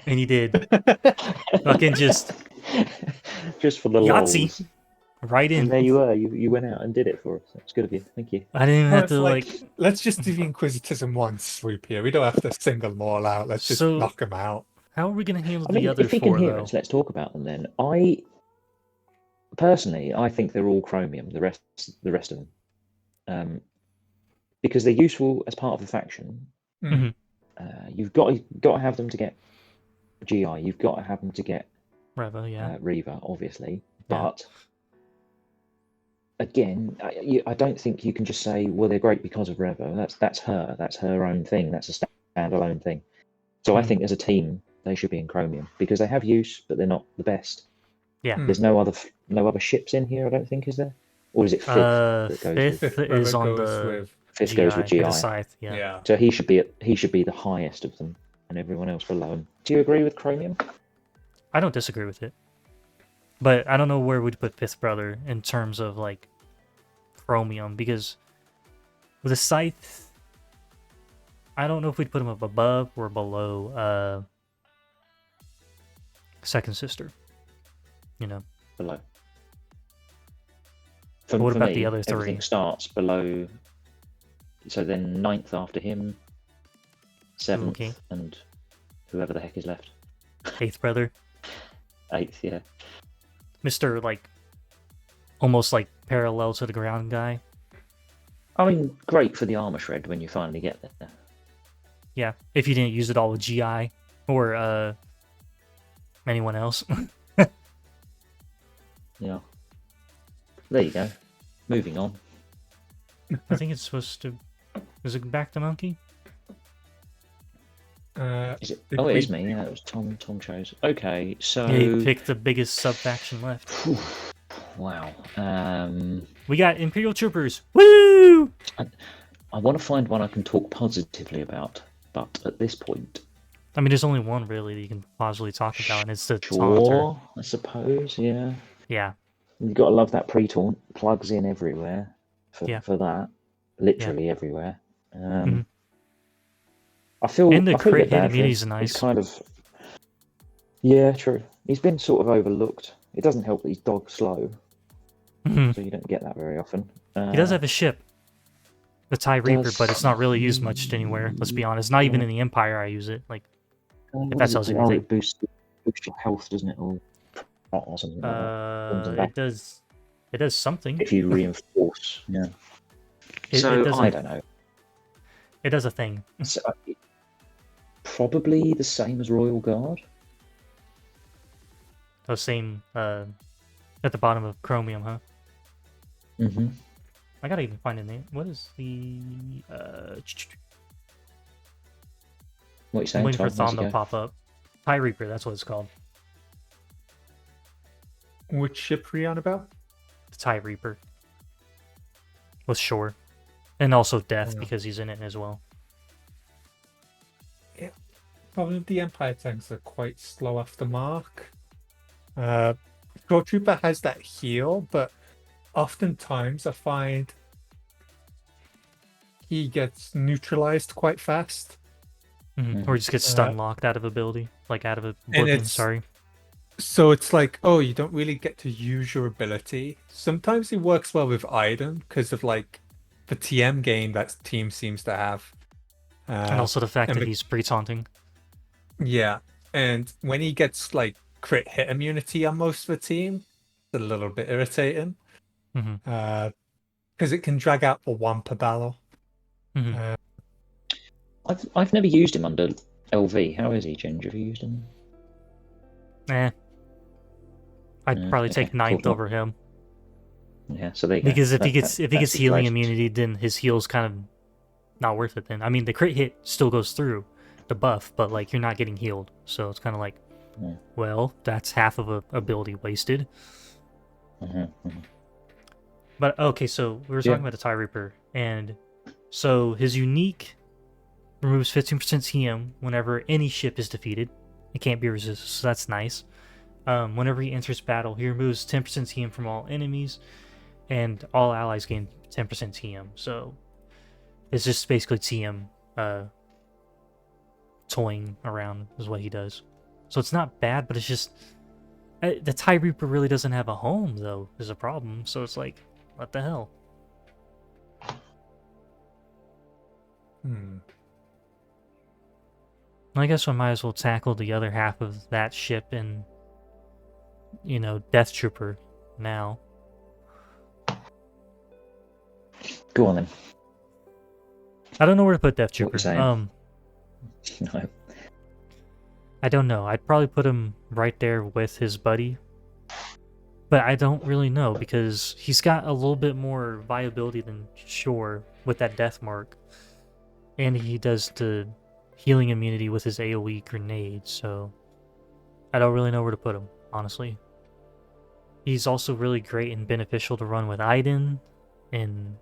And he did. Fucking just for the Yahtzee. lols. Right in. And there you were. You went out and did it for us. It's good of you. Thank you. I didn't even have to Let's just do the Inquisitors in one swoop here. We don't have to single them all out. Let's just knock them out. How are we going to handle the other 4? If we can hear us, let's talk about them then. I think they're all chromium. The rest of them, because they're useful as part of the faction. You've got to have them to get GI. You've got to have them to get Reva, obviously, but. Again, I don't think you can just say, well, they're great because of Reva. That's her own thing. That's a standalone thing. So I think as a team, they should be in chromium because they have use, but they're not the best. Yeah. There's no other ships in here, I don't think, is there? Or is it fifth? Fifth is on the Fifth goes with GI. The Scythe, yeah. So he should be the highest of them, and everyone else below him. Do you agree with Chromium? I don't disagree with it, but I don't know where we'd put Fifth Brother in terms of like Chromium, because with a Scythe, I don't know if we'd put him up above or below Second Sister. You know, below. What about me, the other three? Everything starts below. So then 9th after him, 7th, and whoever the heck is left. 8th Brother. 8th, yeah. Mr. like almost like parallel to the ground guy. I mean, great for the armor shred when you finally get there. Yeah, if you didn't use it all with GI or anyone else. Yeah. There you go. Moving on. I think it's supposed to. Is it back to Monkey? Is it? Oh, it is me. Yeah, it was Tom. Tom chose. Okay, so yeah, he picked the biggest sub faction left. Wow. We got Imperial Troopers. Woo! I want to find one I can talk positively about, but at this point, I mean, there's only one really that you can possibly talk about, and it's the Taunter. I suppose. Yeah. Yeah. You've got to love that pre-taunt. Plugs in everywhere for that. Literally everywhere. I feel. And the crit hit immunity is nice. It's kind of. Yeah, true. He's been sort of overlooked. It doesn't help that he's dog slow, so you don't get that very often. He does have a ship, the TIE Reaper, but it's not really used much anywhere. Let's be honest. Not even in the Empire I use it. Like, if that tells you anything. It boosts your health, doesn't it? Or something like that. It does. It does something. If you reinforce, yeah. It I don't know. It does a thing. So, probably the same as Royal Guard. The same at the bottom of Chromium, huh? Mm-hmm. I gotta even find a name. What is the What are you saying? I'm waiting for Thom to pop up. TIE Reaper, that's what it's called. Which ship are you on about? The TIE Reaper. With Shore. And also Death, because he's in it as well. Yeah. Probably the Empire tanks are quite slow off the mark. Shoretrooper has that heal, but oftentimes I find he gets neutralized quite fast. Or he just gets stun locked out of ability. Like out of a booking, sorry. So it's like, oh, you don't really get to use your ability. Sometimes it works well with Iden because of like the TM gain that team seems to have. And also the fact that he's pre-taunting. Yeah, and when he gets like crit hit immunity on most of the team, it's a little bit irritating. Because it can drag out for one per battle. I've never used him under LV. How is he, Ginger? Have you used him? I'd probably take 9th over him. Yeah, so there you go. Because if he gets healing immunity, then his heal's kind of not worth it. Then I mean, the crit hit still goes through the buff, but like you're not getting healed, so it's kind of like, well, that's half of a ability wasted. But okay, so we were talking about the TIE Reaper, and so his unique removes 15% TM whenever any ship is defeated. It can't be resisted, so that's nice. Whenever he enters battle, he removes 10% TM from all enemies, and all allies gain 10% TM. So it's just basically TM toying around is what he does. So it's not bad, but it's just the TIE Reaper really doesn't have a home, though, is a problem. So it's like, what the hell? I guess I might as well tackle the other half of that ship and, you know, Deathtrooper now. Go on then. I don't know where to put Deathtrooper. No. I don't know. I'd probably put him right there with his buddy. But I don't really know because he's got a little bit more viability than Shore with that death mark. And he does the healing immunity with his AoE grenade, so I don't really know where to put him, honestly. He's also really great and beneficial to run with Iden and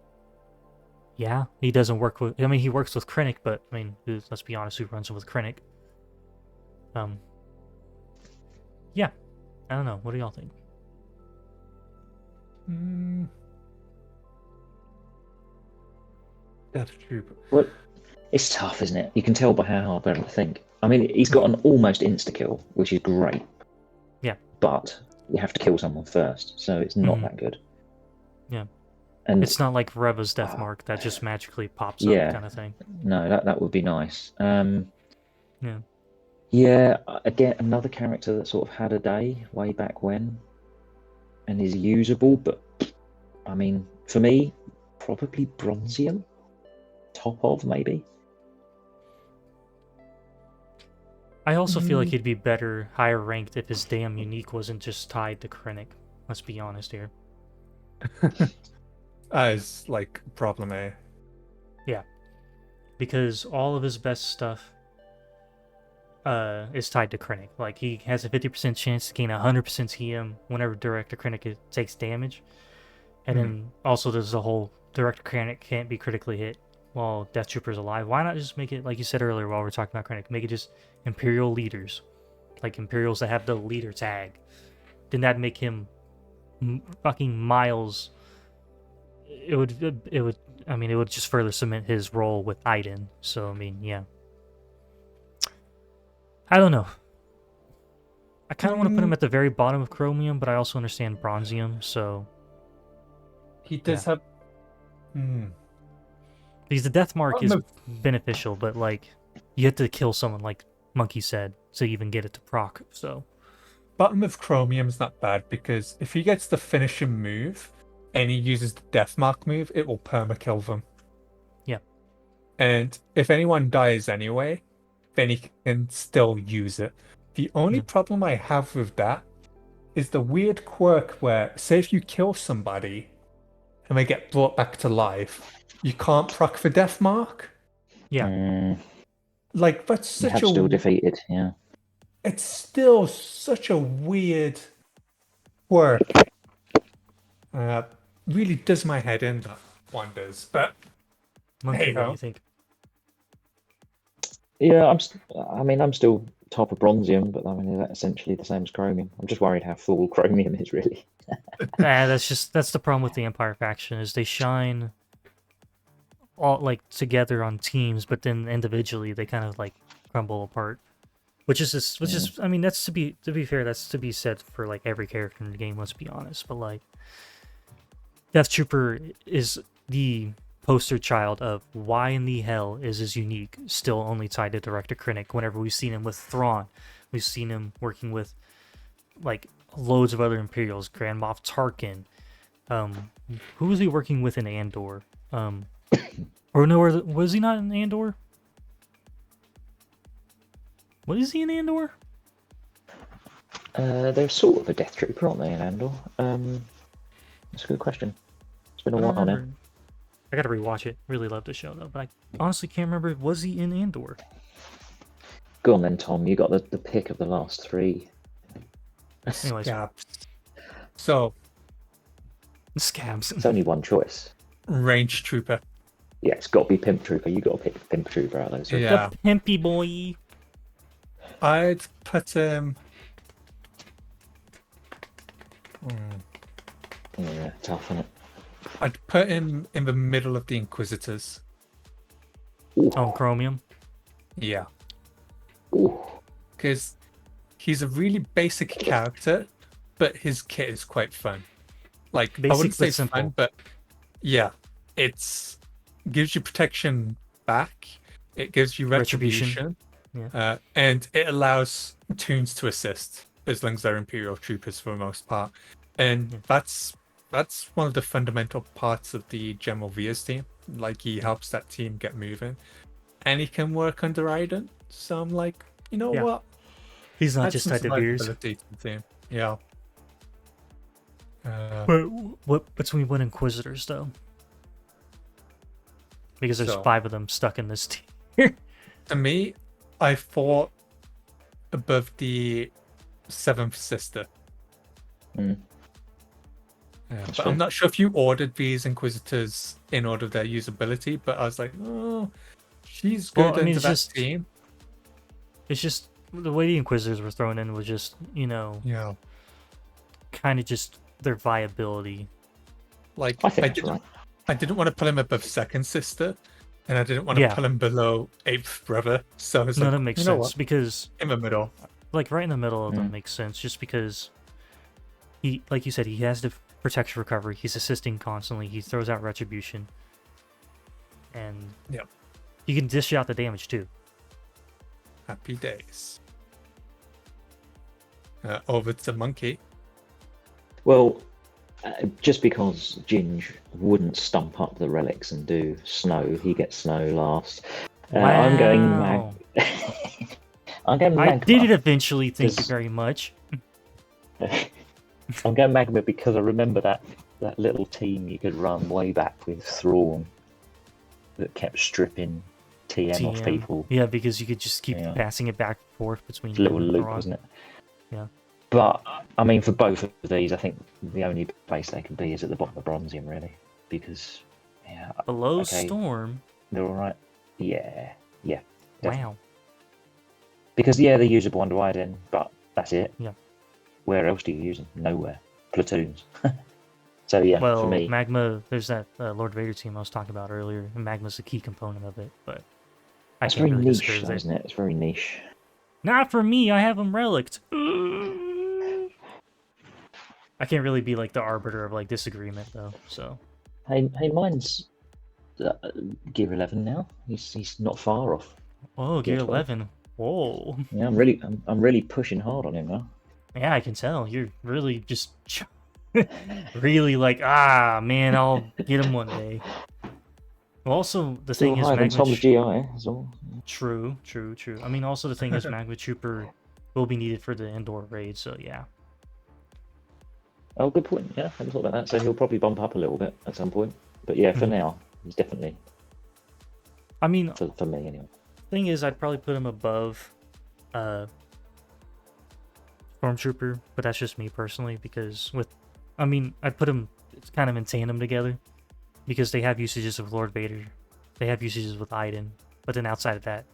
Yeah, he doesn't work with. I mean, he works with Krennic, but I mean, let's be honest, who runs with Krennic? Yeah, I don't know. What do y'all think? Deathtrooper. Well, it's tough, isn't it? You can tell by how hard I think. I mean, he's got an almost insta kill, which is great. Yeah. But you have to kill someone first, so it's not that good. Yeah. And it's not like Reva's death mark that just magically pops up, kind of thing. No, that would be nice. Yeah. Yeah, again, another character that sort of had a day way back when, and is usable, but I mean, for me, probably Bronzium, top of maybe. I also feel like he'd be better, higher ranked if his damn unique wasn't just tied to Krennic. Let's be honest here. As like problem A. Yeah, because all of his best stuff is tied to Krennic. Like, he has a 50% chance to gain 100% TM whenever Director Krennic takes damage. And then also there's the whole Director Krennic can't be critically hit while Deathtrooper's alive. Why not just make it, like you said earlier while we are talking about Krennic, make it just Imperial leaders. Like Imperials that have the leader tag. Then that'd make him fucking miles. It would just further cement his role with Iden. So, I mean, yeah. I don't know. I kind of want to put him at the very bottom of Chromium, but I also understand Bronzium, so... He does have... Because the death mark is beneficial, but, like, you have to kill someone, like Monkey said, to even get it to proc, so... Bottom of Chromium's not bad, because if he gets the finishing move, and he uses the death mark move, it will perma-kill them. Yeah. And if anyone dies anyway, then he can still use it. The only problem I have with that is the weird quirk where, say if you kill somebody and they get brought back to life, you can't proc for death mark. Yeah. Like, that's such a... still defeated, yeah. It's still such a weird quirk. Really does my head in, that one does, but... Monkey, what do you think? Yeah, I'm still top of Bronzium, but I mean, that's essentially the same as Chromium. I'm just worried how full Chromium is, really. That's the problem with the Empire faction, is they shine all like together on teams, but then individually they kind of like crumble apart. Which is I mean, that's to be fair, that's to be said for like every character in the game, let's be honest. But like Deathtrooper is the poster child of why in the hell is his unique still only tied to Director Krennic whenever we've seen him with Thrawn. We've seen him working with like loads of other Imperials, Grand Moff Tarkin. Who was he working with in Andor? Or no, was he not in Andor? What is he in Andor? They're sort of a Death Trooper, aren't they, in Andor? That's a good question. It's been a while now. I gotta rewatch it. Really love the show, though. But I honestly can't remember. Was he in Andor? Go on then, Tom. You got the pick of the last three. Anyways. Scabs. So... Scabs. It's only one choice. Range Trooper. Yeah, it's got to be Pimp Trooper. You got to pick Pimp Trooper out of those. Yeah. The pimpy boy. I'd put him... Yeah, tough, isn't it? I'd put him in the middle of the Inquisitors. Oh, Chromium? Yeah. Because he's a really basic character, but his kit is quite fun. Like, Basic, I wouldn't say but simple. fun, but yeah, it's gives you protection back. It gives you retribution. Yeah. And it allows toons to assist as long as they're Imperial troopers for the most part. And that's one of the fundamental parts of the General Veers team. Like, he helps that team get moving. And he can work under Iden. So I'm like, you know what? He's not just tied to Veers. Yeah. But what between what Inquisitors, though? Because there's 5 of them stuck in this tier. To me, I thought above the 7th sister. Yeah, but I'm not sure if you ordered these Inquisitors in order of their usability, but I was like, oh, she's good into that team. It's just the way the Inquisitors were thrown in was just, kind of just their viability. Like, I didn't want to pull him above second sister, and I didn't want to pull him below eighth brother. So it's that makes sense because in the middle, like right in the middle of them makes sense, just because he, like you said, he has to protect recovery. He's assisting constantly. He throws out retribution, and he can dish out the damage too. Happy days. Over to Monkey. Well, just because Ginge wouldn't stump up the relics and do Snow, he gets Snow last. I'm going Mag. I'm going Magma. I did it eventually. Thank you very much. I'm going Magma because I remember that little team you could run way back with Thrawn that kept stripping TM off people. Yeah, because you could just keep passing it back and forth between. Little loop, wasn't it? Yeah. But I mean, for both of these, I think the only place they can be is at the bottom of Bronzium, really, because below Storm, they're all right. Yeah. Definitely. Wow. Because they're usable under Iden, but that's it. Yeah. Where else do you use them? Nowhere. Platoons. So yeah, well, for me, Magma. There's that Lord Vader team I was talking about earlier, and Magma's a key component of it. But it's very niche, isn't it? It's very niche. Not for me. I have them relicked. I can't really be like the arbiter of like disagreement though. So. Hey, mine's Gear 11 now. He's not far off. Oh, Gear 11. Whoa. Yeah, I'm really pushing hard on him now. Yeah, I can tell. You're really just really like, man, I'll get him one day. Well, also the thing is, Thom's GI as well. True. I mean, also the thing is, Magmatrooper will be needed for the indoor raid, so yeah. Oh, good point. Yeah, I hadn't thought about that. So he'll probably bump up a little bit at some point. But yeah, for now, he's definitely. I mean, for me anyway. Thing is, I'd probably put him above Stormtrooper, but that's just me personally, because I'd put him kind of in tandem together, because they have usages with Lord Vader, they have usages with Iden, but then outside of that,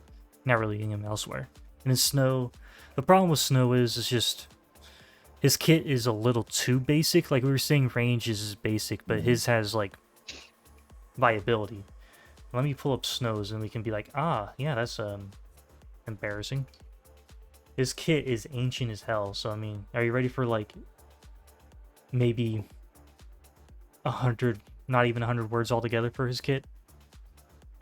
not really using him elsewhere. And then Snow, the problem with Snow is just his kit is a little too basic. Like we were saying, range is basic, but his has like viability. Let me pull up Snow's and we can be like, yeah, that's embarrassing. His kit is ancient as hell, so I mean, are you ready for like maybe 100, not even 100 words altogether for his kit?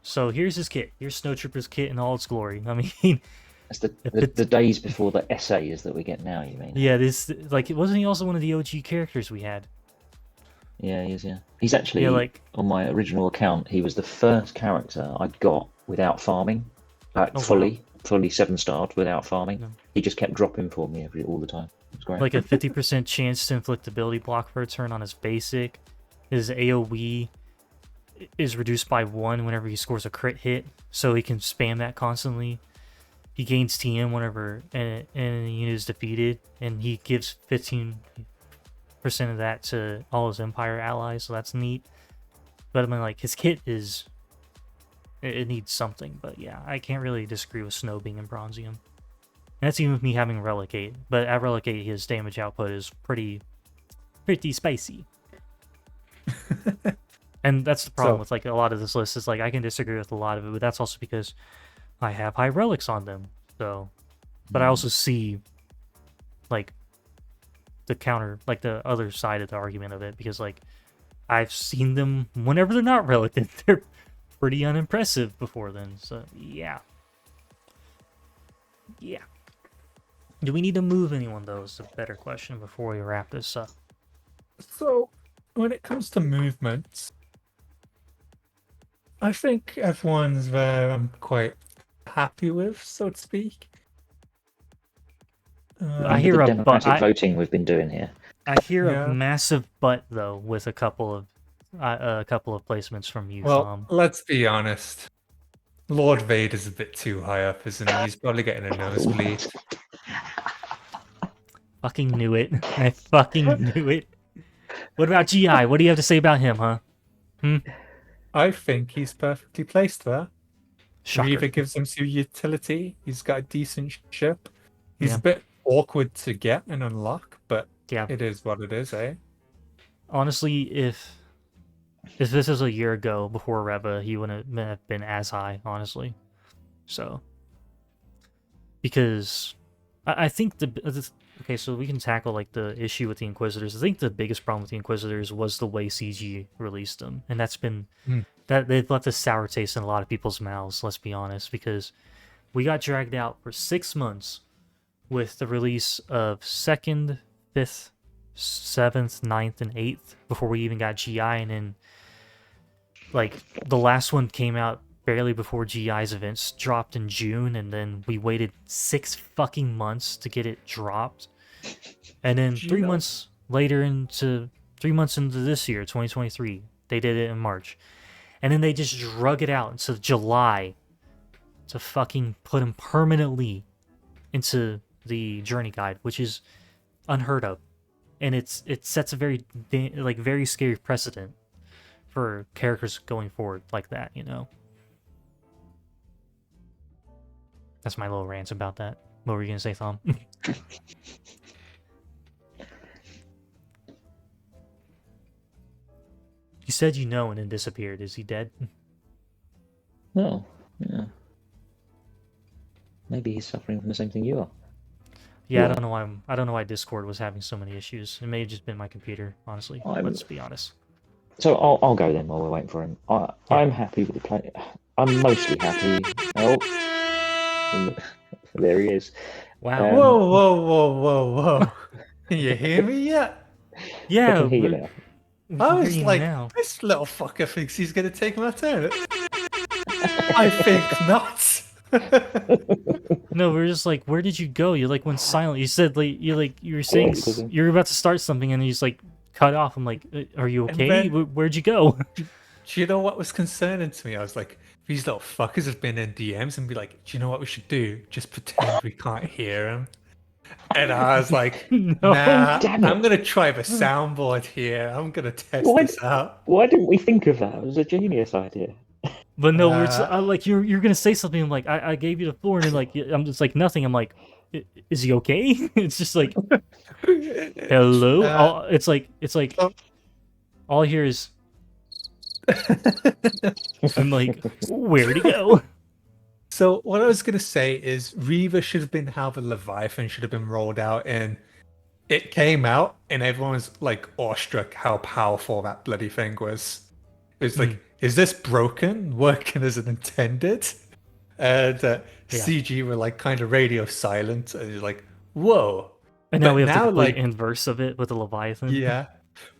So here's his kit. Here's Snowtrooper's kit in all its glory. I mean, it's the days before the essays that we get now, you mean? Yeah, this, like, wasn't he also one of the OG characters we had? Yeah, he is, yeah. He's actually, on my original account, he was the first character I got without farming. Fully 7-starred without farming. No. He just kept dropping for me all the time. It was great. Like a 50% chance to inflict ability block for a turn on his basic. His AoE is reduced by 1 whenever he scores a crit hit, so he can spam that constantly. He gains TM whenever an unit is defeated, and he gives 15% of that to all his Empire allies, so that's neat. But I mean, like, his kit is... It needs something, but yeah, I can't really disagree with Snow being in Bronzium. And that's even with me having Relic 8, but at Relic 8, his damage output is pretty spicy. And that's the problem with like a lot of this list, is like I can disagree with a lot of it, but that's also because I have high relics on them. So, but I also see like the counter, like the other side of the argument of it, because like I've seen them whenever they're not relic, and they're pretty unimpressive before then. So yeah. Do we need to move anyone though? Is a better question before we wrap this up. So when it comes to movements, I think F1's where I'm quite happy with, so to speak. I hear a democratic voting we've been doing here. I hear a massive but though with a couple of placements from you. Well, let's be honest. Lord Vader's a bit too high up, isn't he? He's probably getting a nosebleed. Fucking knew it. I fucking knew it. What about GI? What do you have to say about him, huh? I think he's perfectly placed there. Shocker. Reva gives him some utility. He's got a decent ship. He's Yeah. a bit awkward to get and unlock, but Yeah. it is what it is, eh? Honestly, if this was a year ago before Reva, he wouldn't have been as high, honestly. So, because I think okay, so we can tackle like the issue with the Inquisitors. I think the biggest problem with the Inquisitors was the way CG released them, and that's been that they've left a sour taste in a lot of people's mouths. Let's be honest, because we got dragged out for 6 months with the release of 2nd, 5th, 7th, 9th, and 8th before we even got GI, and then like the last one came out barely before GI's events dropped in June, and then we waited 6 fucking months to get it dropped, and then 3 months later into 3 months into this year, 2023, they did it in March, and then they just drug it out into July to fucking put him permanently into the journey guide, which is unheard of, and it sets a very scary precedent for characters going forward like that, you know. That's my little rant about that. What were you gonna say, Thom? You said you know and then disappeared. Is he dead? No, yeah. Maybe he's suffering from the same thing you are. Yeah, I don't know why Discord was having so many issues. It may have just been my computer, honestly. Let's be honest. So I'll go then while we're waiting for him. I'm happy with the play. I'm mostly happy. Oh, there he is. Wow. Whoa. Can you hear me yet? Yeah. I can hear you now. I was like, this little fucker thinks he's going to take my turn. I think not. No, we're just like, where did you go? You like went silent. You said like you were saying you were about to start something, and you just like cut off. I'm like, are you okay? Then, where'd you go? Do you know what was concerning to me? I was like, these little fuckers have been in DMs and be like, do you know what we should do? Just pretend we can't hear him. And I was like, nah, I'm going to try the soundboard here. I'm going to test this out. Why didn't we think of that? It was a genius idea. But no, we're just, like, you're going to say something. I'm like, I gave you the floor. And then, like, I'm just like, nothing. I'm like, is he okay? It's just like, hello? It's like, all I hear is, I'm like, where'd he go? So what I was going to say is Reva should have been how the Leviathan should have been rolled out, and it came out and everyone was like awestruck how powerful that bloody thing was. It was like, is this broken? Working as it intended? And CG were like kind of radio silent, and you're like, whoa. And now we have the complete inverse of it with the Leviathan. Yeah.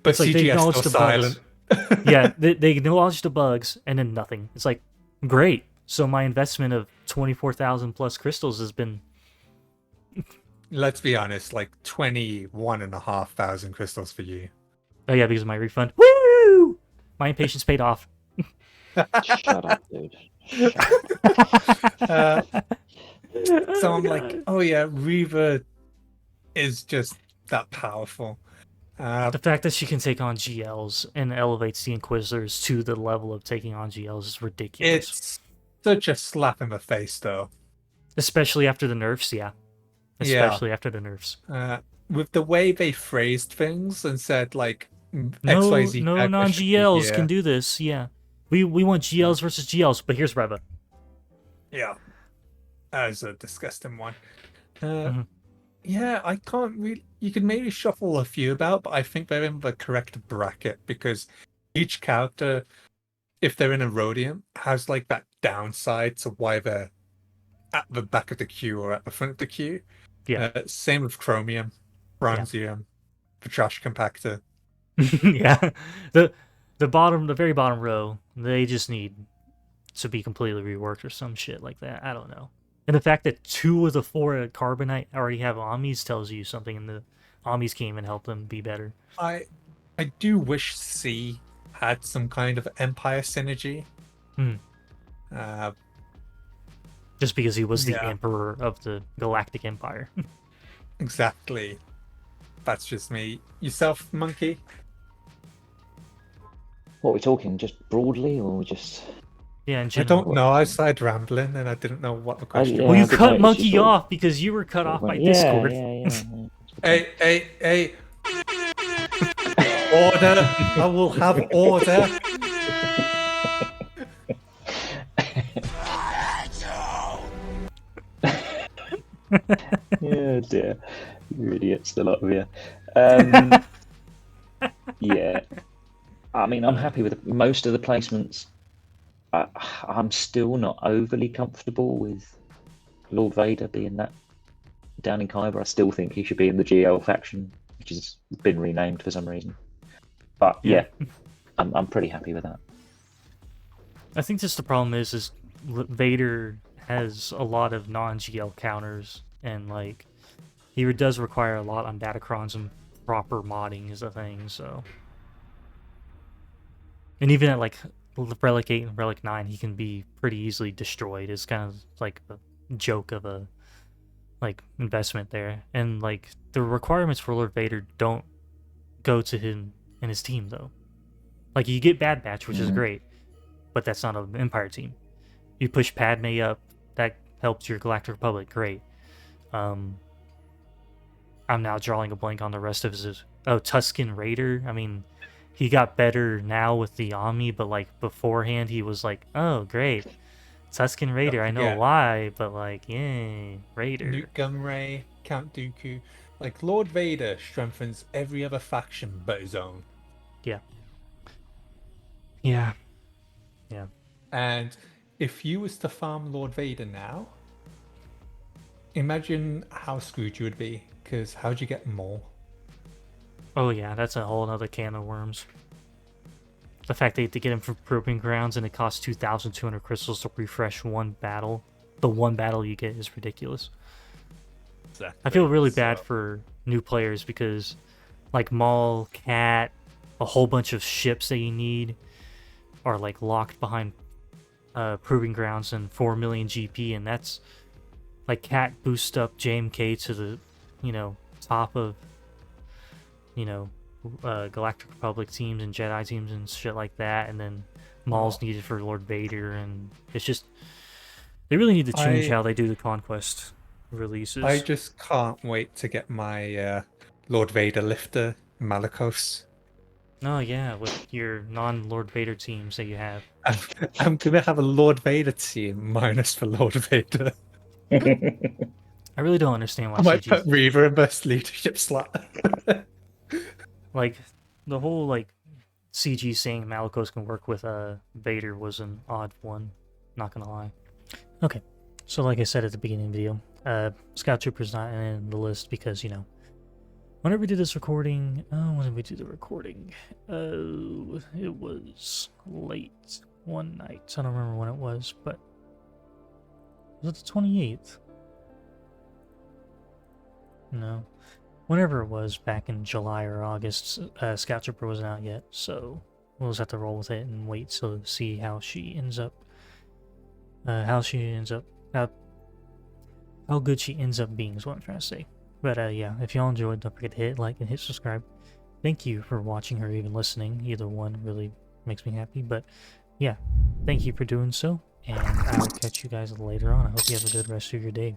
But it's like CG is still silent. Yeah, they acknowledge the bugs and then nothing. It's like, great. So my investment of 24,000 plus crystals has been... Let's be honest, like 21,500 crystals for you. Oh yeah, because of my refund. Woo! My impatience paid off. Shut up, dude. So I'm like, oh yeah, Reva is just that powerful. The fact that she can take on GLs and elevates the Inquisitors to the level of taking on GLs is ridiculous. It's such a slap in the face, though. Especially after the nerfs, yeah. Especially after the nerfs. With the way they phrased things and said, like, XYZ... No non-GLs can do this, yeah. We want GLs versus GLs, but here's Reva. Yeah. That was a disgusting one. Yeah, I can't really... You could maybe shuffle a few about, but I think they're in the correct bracket, because each character, if they're in a Rhodium, has like that downside to why they're at the back of the queue or at the front of the queue. Yeah. Same with Chromium, Bronzium, the trash compactor. Yeah. The very bottom row, they just need to be completely reworked or some shit like that. I don't know. And the fact that 2 of the 4 at Carbonite already have Omnis tells you something, and the Omnis came and helped them be better. I do wish C had some kind of Empire synergy. Just because he was the Emperor of the Galactic Empire. Exactly. That's just me. Yourself, Monkey? What are we talking? Just broadly, or just? Yeah, in I general. don't know. I started rambling and I didn't know what the question was. Well, you cut Monkey off because you were cut off by Discord. Yeah. Hey. Order. I will have order. Yeah, dear. You idiots, the lot of you. Yeah. I mean, I'm happy with most of the placements. I'm still not overly comfortable with Lord Vader being that down in Kyber. I still think he should be in the GL faction, which has been renamed for some reason. But yeah, I'm pretty happy with that. I think just the problem is Vader has a lot of non-GL counters, and like he does require a lot on Datacrons, and proper modding is the thing. So, and even at like Relic 8 and Relic 9, he can be pretty easily destroyed. It's kind of like a joke of a like investment there, and like the requirements for Lord Vader don't go to him and his team though. Like you get Bad Batch, which is great, but that's not an Empire team. You push Padme up, that helps your Galactic Republic, great. I'm now drawing a blank on the rest of his. Oh, Tusken Raider. I mean, he got better now with the Army, but like beforehand, he was like, oh, great. Tusken Raider, I know why, but like, yay, Raider. Nute Gunray, Count Dooku. Like, Lord Vader strengthens every other faction but his own. Yeah. And if you was to farm Lord Vader now, imagine how screwed you would be, because how'd you get more? Oh yeah, that's a whole other can of worms. The fact that you have to get him from Proving Grounds and it costs 2,200 crystals to refresh one battle. The one battle you get is ridiculous. Exactly. I feel really bad for new players because like Maul, Cat, a whole bunch of ships that you need are like locked behind Proving Grounds and 4 million GP, and that's like Cat boost up JMK to the, top of, Galactic Republic teams and Jedi teams and shit like that, and then Maul's needed for Lord Vader, and it's just they really need to change how they do the Conquest releases. I just can't wait to get my Lord Vader lifter, Malicos. Oh yeah, with your non-Lord Vader teams that you have. I'm gonna have a Lord Vader team minus for Lord Vader. I really don't understand why I might put Reva in best leadership slot. Like the whole like CG saying Malicos can work with Vader was an odd one, not gonna lie. Okay, so like I said at the beginning of the video, Scout Trooper's not in the list because whenever we did this recording, when did we do the recording? It was late one night. I don't remember when it was, but was it the 28th? No. Whenever it was, back in July or August, Scout Trooper wasn't out yet, so we'll just have to roll with it and wait to see how she ends up. How good she ends up being is what I'm trying to say. But yeah, if y'all enjoyed, don't forget to hit like and hit subscribe. Thank you for watching or even listening. Either one really makes me happy. But yeah, thank you for doing so, and I will catch you guys later on. I hope you have a good rest of your day.